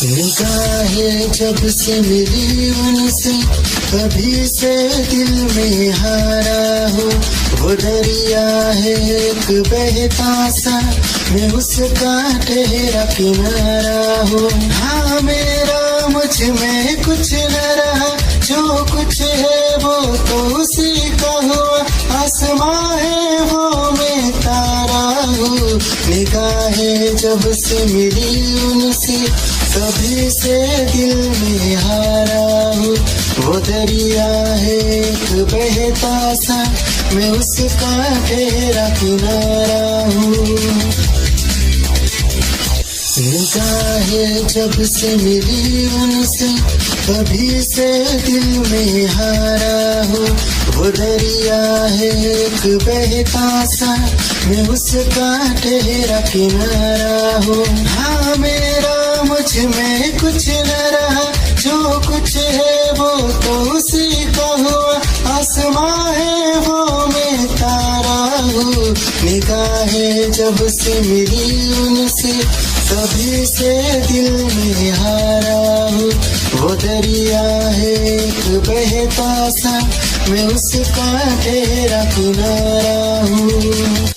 Speaker 11: निगाहें जब से मिली उनसे, कभी से दिल में हारा हो। वो दरिया है एक बहता सा, मैं उसका ठहरा किनारा हो। हाँ मेरा मुझ में कुछ न रहा, जो कुछ है वो तो उसी का हुआ। आसमां है वो मैं तारा हूँ। निगाहें जब से मिली उनसे, कभी से दिल में हारा हूँ। वो दरिया है एक बहता सा, मैं उसका ठहरा किनारा हूँ। निगाहें जब से मिली उनसे, कभी से दिल में हारा हूँ। वो दरिया है एक बहता सा, मैं उसका ठहरा किनारा हूँ। हाँ मेरा मुझ में कुछ न रहा, जो कुछ है वो तो उसी का हुआ। आसमां है वो मैं तारा हूँ। निगाहें जब से मिली उनसे, कभी से दिल में हारा हूँ। वो दरिया है एक बहता सा, मैं उसका तेरा किनारा हूँ।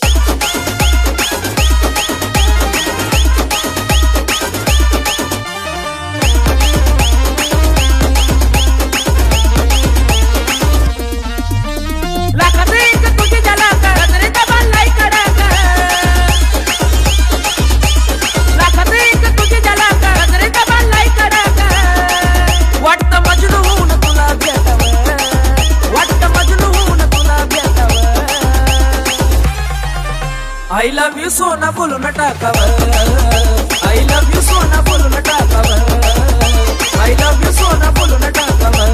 Speaker 12: I love you सोना बोलो न टाकावर, I love you सोना बोलो न टाकावर, I love you सोना बोलो न टाकावर,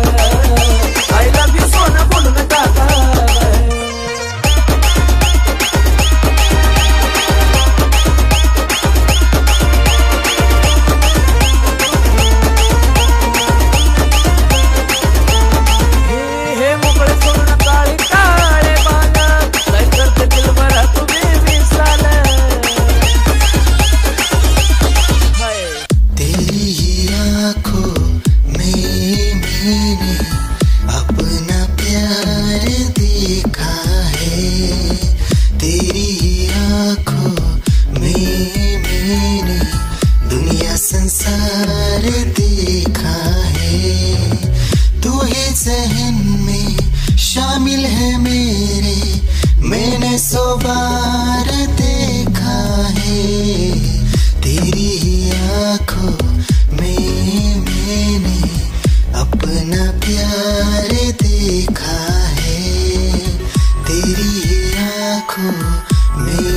Speaker 12: I love you सोना बोलो न टाकावर। हे मोकळे सोना काळे काळे बाला, काय करते दिल भरा तुम्ही विसाल।
Speaker 11: तेरी ही आँखों में मैंने अपना प्यार देखा है, तेरी ही आँखों में मैंने दुनिया संसार देखा है। तू ही जहन में शामिल है मेरे, मैंने 100 बार देखा है। तेरी ही आँखों में मैंने अपना प्यार देखा है, तेरी ही आँखों में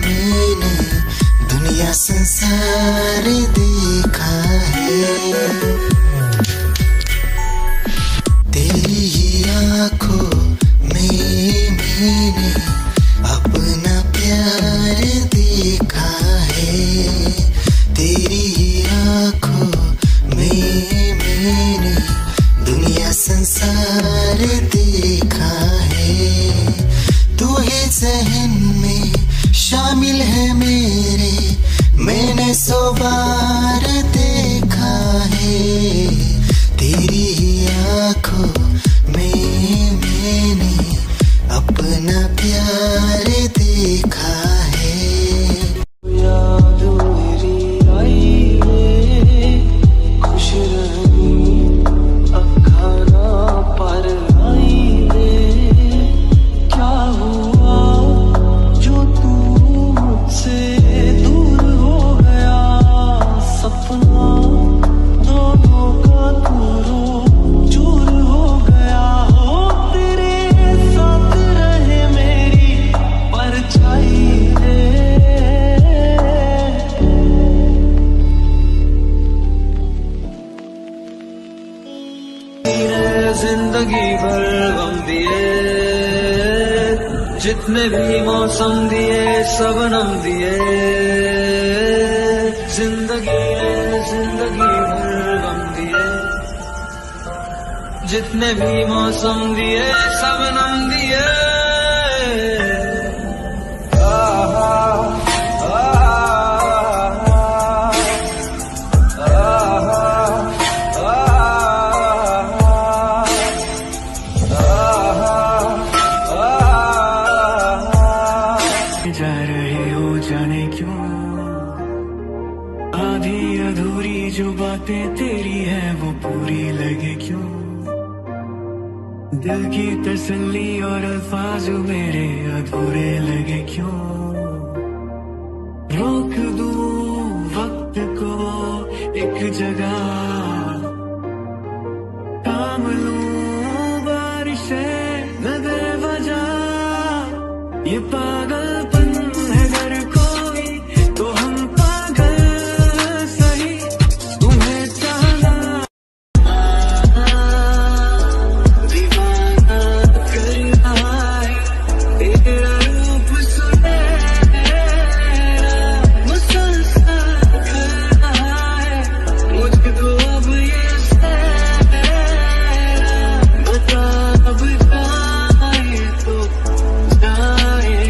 Speaker 11: मैंने दुनिया संसार देखा है। तेरी ही आँखों में मैंने अपना प्यार देखा है, तेरी ही आँखों में मैंने दुनिया संसार देखा है। तू ही जहन में शामिल है मेरे, मैंने 100 बार देखा है। तेरी ही आँखों में मैंने अपना प्यार देखा है।
Speaker 12: याद मेरी आई है, खुश रही अखाना पर आई है। क्या हुआ जो तू मुझसे दूर हो गया, सपना दोनों का दूरों चूर हो गया। हो तेरे साथ रहे मेरी परछाई रे, जिंदगी भर गम दिए, जितने भी मौसम दिए सबनम दिए। जिंदगी भर गम दिए, जितने भी मौसम दिए सबनम दिए। जा रहे हो जाने क्यों, आधी अधूरी जो बातें तेरी है वो पूरी लगे क्यों। दिल की तसल्ली और अल्फाज मेरे अधूरे लगे क्यों। रोक दूं वक्त को एक जगह, थाम लूं बारिशें न दे वजह। ये पागलपन है अगर कोई तो हम पागल सही, तुम्हें चाहना दीवाना करना है। तेरा रूप सुनहरा मुसलसल करना है मुझको अब ये सहरा। बता अब जाए तो जाए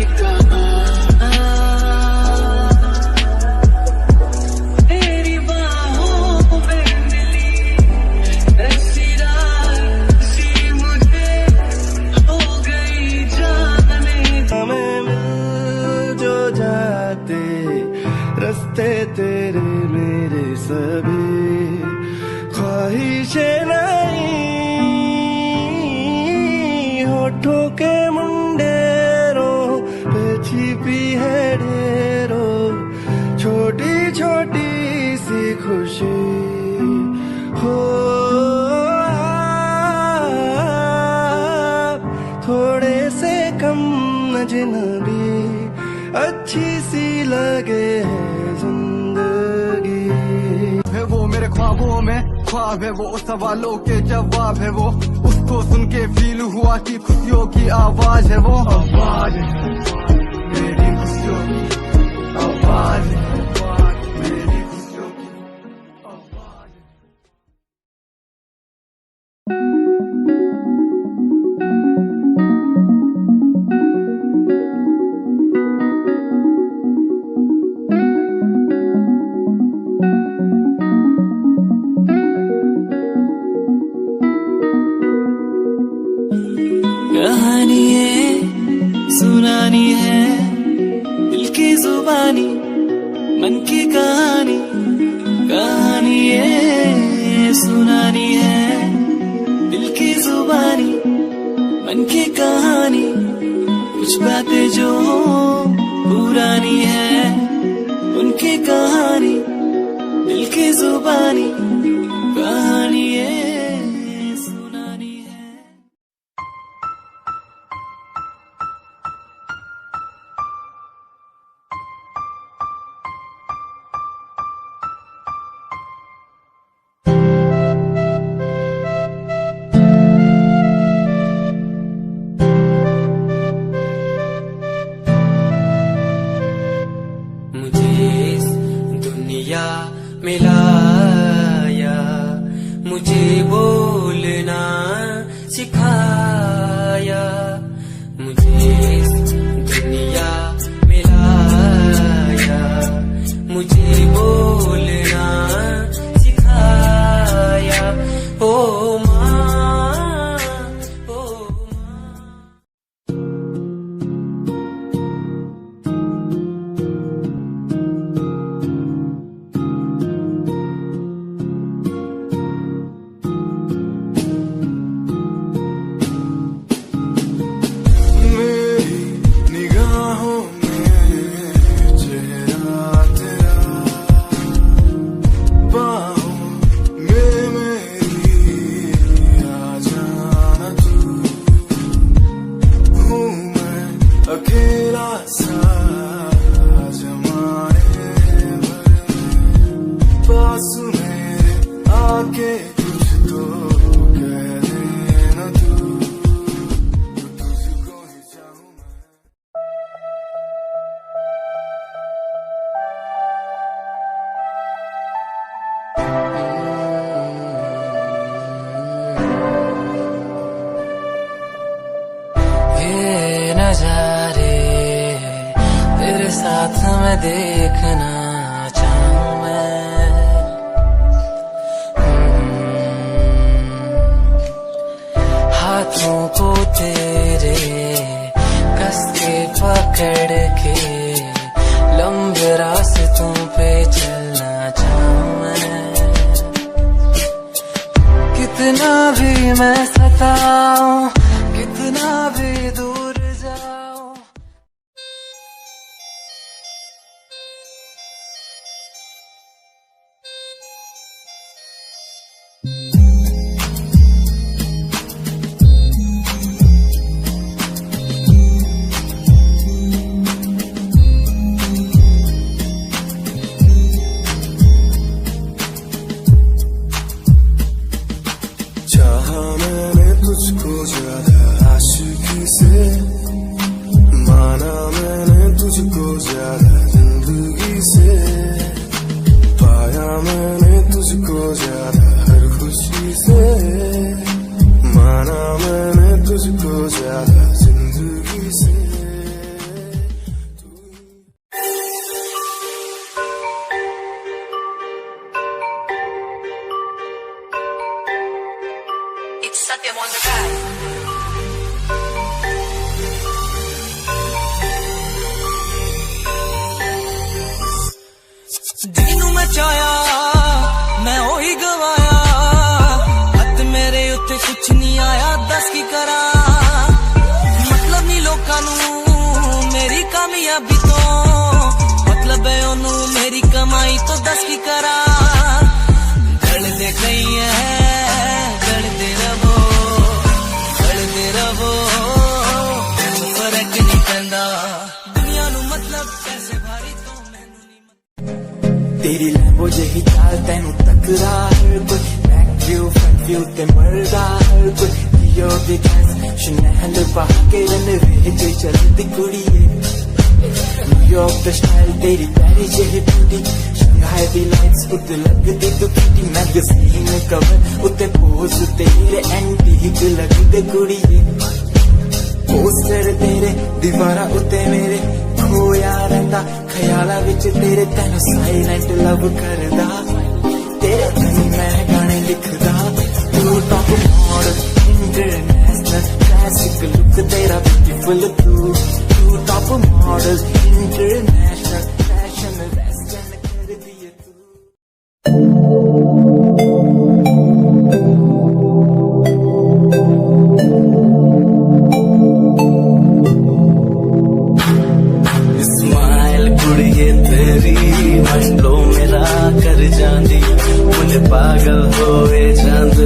Speaker 10: ख्वाहिशें नहीं होठों के मुंडेरों पे छिपी है ढेरों छोटी छोटी सी खुशी हो थोड़े से कम अजनबी अच्छी सी लगे है जिंदगी
Speaker 13: है वो मेरे ख्वाबों में ख्वाब है वो सवालों के जवाब है वो उसको सुन के फील हुआ कि खुशियों की आवाज है वो आवाज मेरी खुशियों की आवाज मेरी खुशियों की आवाज।
Speaker 12: कहानी है सुनानी है दिल की जुबानी मन की कहानी कहानी है सुनानी है दिल की जुबानी मन की कहानी कुछ बातें जो पुरानी है उनकी कहानी दिल की जुबानी कहानी है सुनानी है। मिलाया मुझे बोलना सिखाया मुझे दुनिया मिलाया मुझे बोलना सिखाया ओ माँ ओ
Speaker 10: अकेला सा जमाने पास मेरे आके कुछ तो कह देना तू तुझको ही चाहूं
Speaker 12: ये नजारे तेरे साथ मैं देखना चाहूं मैं हाथों को तेरे कस के पकड़ के लंबे रास्तों पे चलना चाहूं मैं कितना भी मैं सताऊं कितना भी दूर जाऊं
Speaker 10: चाहा मैंने तुझको ज्यादा आशिकी से माना मैंने तुझको ज्यादा जिंदगी से पाया मैंने तुझको ज्यादा हर खुशी से माना मैंने तुझको ज्यादा जिंदगी से
Speaker 5: Satyam on the track.
Speaker 12: ਜਿਹਨੂੰ ਮੈਂ ਚਾਹਿਆ ਮੈਂ ਉਹੀ ਗਵਾਇਆ आई तो 10 की करा गलते गई है गलते रवो फर्क नहीं पैंदा दुनिया नू मतलब कैसे भारी तो मैनू
Speaker 14: तेरी लैम्बो जही चाल तैनू तकदा हर कोई बैक व्यू फ्रंट व्यू ते मरदा हर कोई लियो दी गैस शनैल बाके रन वे चलदी कुड़िए न्यूयॉर्क दा स्टाइल तेरी प्यारी जही ब्यूटी शंघाई दी लाइट्स उत्ते लगदी तू किटी मैगज़ीन कवर उत्ते पोज तेरे एंटीक लगदे कुड़िए पोस्टर तेरे दीवारा उत्ते मेरे खोया रहिंदा ख्याला विच तेरे तैनू साइलेंट लव करदा तेरे कहीं मैं गाने लिखदा तू top model international classic look तेरा ब्यूटीफुल तू top model international fashion western कर दिए
Speaker 12: पागल होए जांदे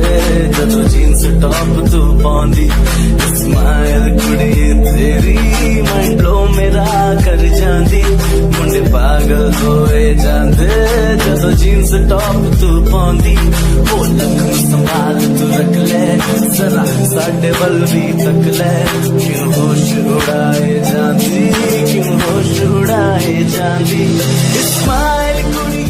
Speaker 12: जदों जींस टॉप तू पाउंदी स्माइल कुड़ी तेरी मंडलो मेरा कर जांदी मुंडे पागल होए जांदे जदों जींस टॉप तू पाउंदी ओ लख संभाल तू रख ले जरा साडे वल भी तक ले क्यों होश उड़ाए जांदी क्यों होश उड़ाए जांदी स्माइल कुड़ी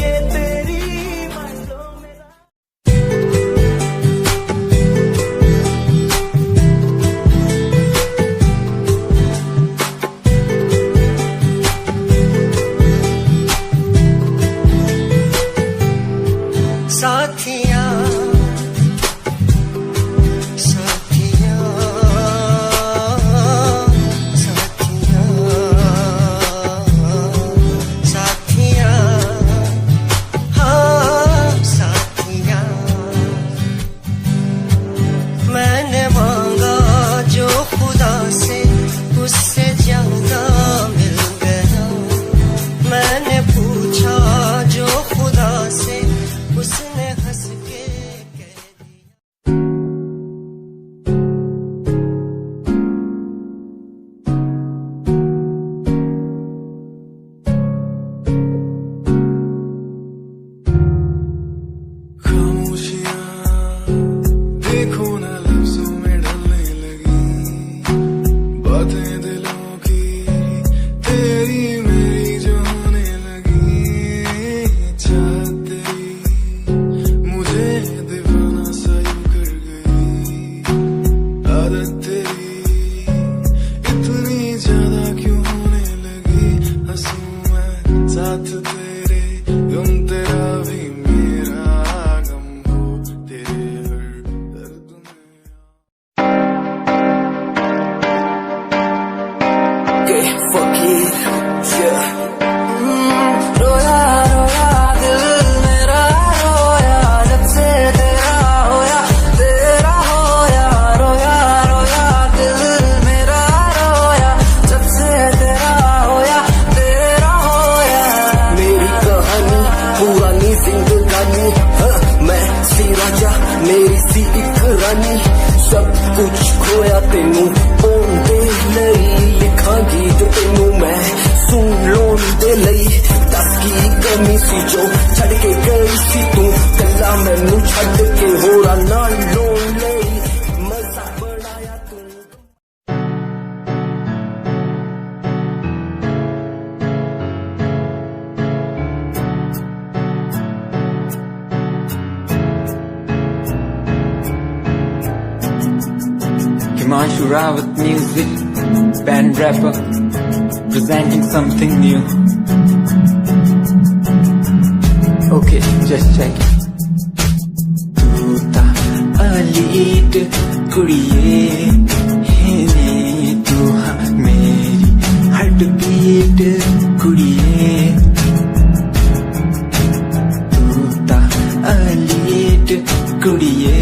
Speaker 14: Himanshu Rawat music, band rapper, presenting something new. Okay, just check it. Tuta alit kudiye, hene tu ha meri heartbeat kudiye. Tuta alit kudiye.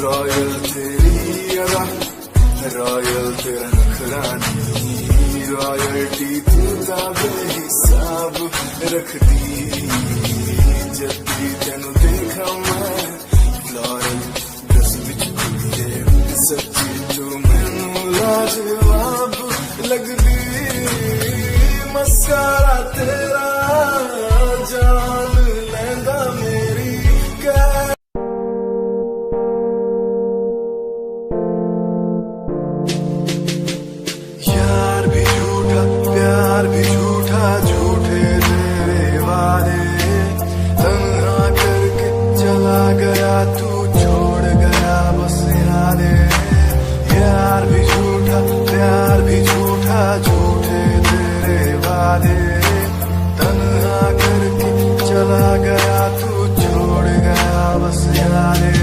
Speaker 13: Royal तेरी अदा, रॉयल तेरा नखरानी, रॉयल्टी तूता बेहिसाब रखती। जब भी तेनू देखा मैं फ्लोरल ड्रेस विच कुड़िए, सच्ची तू मैनू लाजवाब लगदी। मस्कारा तेरा जान लैंदा मेरी कै। यार भी झूठा प्यार भी झूठा, झूठे तेरे वादे, तन्हा करके चला गया तू, छोड़ गया बस यादें। यार भी झूठा प्यार भी झूठा, झूठे तेरे वादे, तन्हा करके चला गया तू, छोड़ गया बस यादें।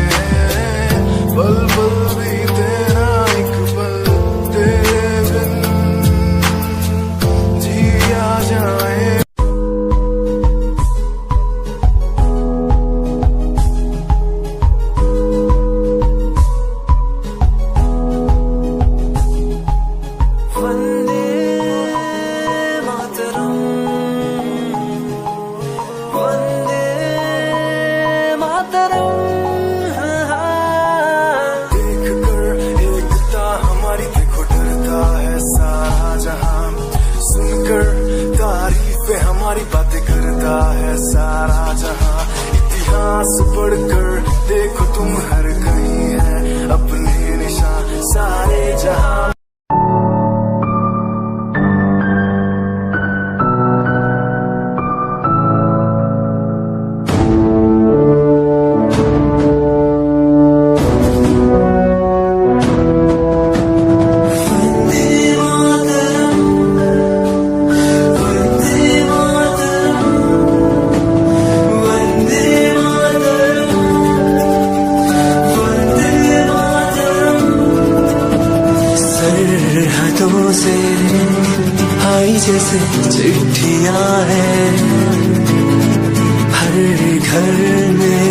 Speaker 13: पल पल भी तेरा एक पल तेरे बिन जिया जाए। हमारी बातें करता है सारा जहां, इतिहास पढ़कर देखो तुम हर कहीं है अपने निशान सारे जहां।
Speaker 14: से आई जैसे चिट्ठियां हैं हर घर में।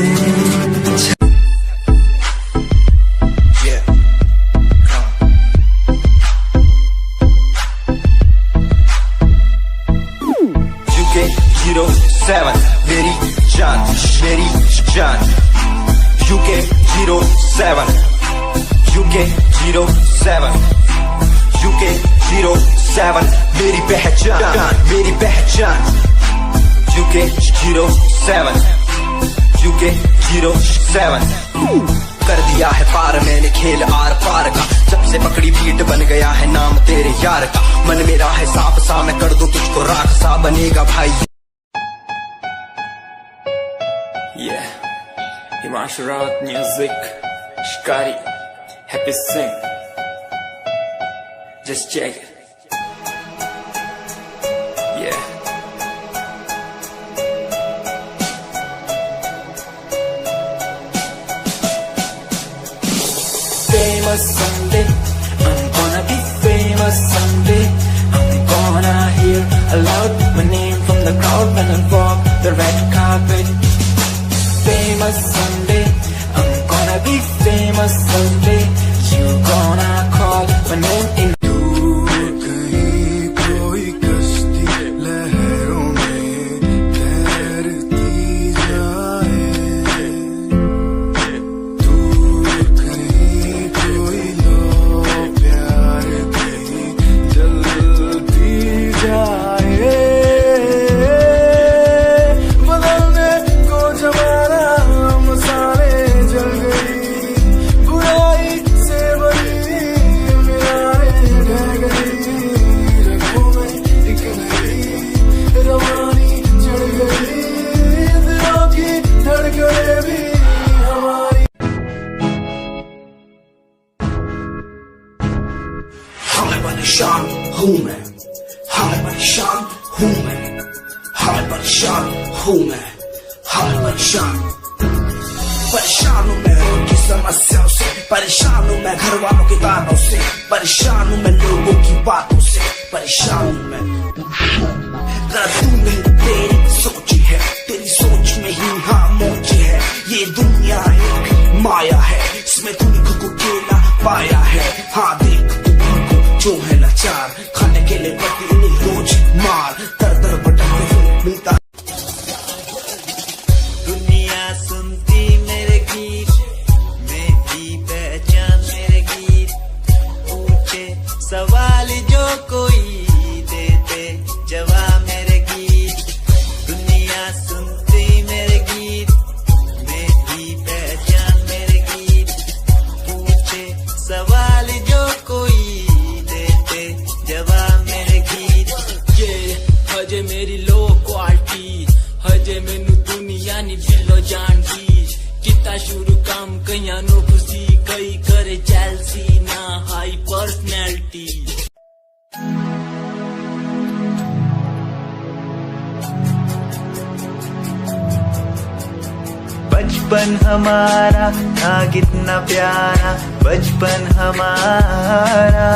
Speaker 3: UK 07 मेरी जान मेरी जान, UK 07 UK 07 UK 07 मेरी पहचान मेरी पहचान, UK 07 UK 07 कर दिया है पार मैंने खेल आर पार का, जब से पकड़ी बीट बन गया है नाम तेरे यार का। मन मेरा है साफ सा मैं कर दूं तुझको राख सा, बनेगा भाई।
Speaker 14: Yeah, Himanshu Rawat music, Shikari, Happy Singh. Just check it. Yeah. Famous someday, I'm gonna be famous someday. I'm gonna hear aloud my name from the crowd when I walk the red carpet. Famous someday, I'm gonna be famous someday. You gonna call my name in.
Speaker 15: परेशान हूँ मैं, हाँ परेशान हूँ मैं, हाँ परेशान हूँ मैं, हाँ परेशान। परेशान हूँ मैं रोज की समस्याओं से, परेशान हूँ मैं घर वालों के तानों से, परेशान हूँ मैं लोगों की बातों से, परेशान हूँ मैं। तू नहीं तेरी सोच है, तेरी सोच में ही हाँ मोच है। ये दुनिया एक माया है, इसमें
Speaker 14: दिलो जान की कितना शुरू काम कया नो खुशी कई करे चैलसी ना हाई पर्सनैलिटी
Speaker 16: बचपन हमारा था कितना प्यारा बचपन हमारा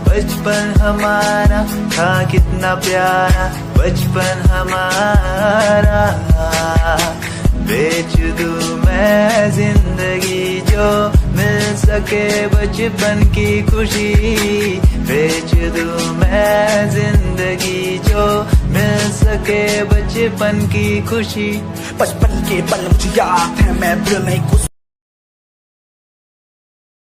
Speaker 16: बचपन हमारा था कितना प्यारा बचपन हमारा बेच दूं मैं जिंदगी जो मिल सके बचपन की खुशी बेच दूं मैं जिंदगी जो मिल सके बचपन की खुशी
Speaker 15: बचपन के पल मुझे याद है मैं दिल नहीं कुछ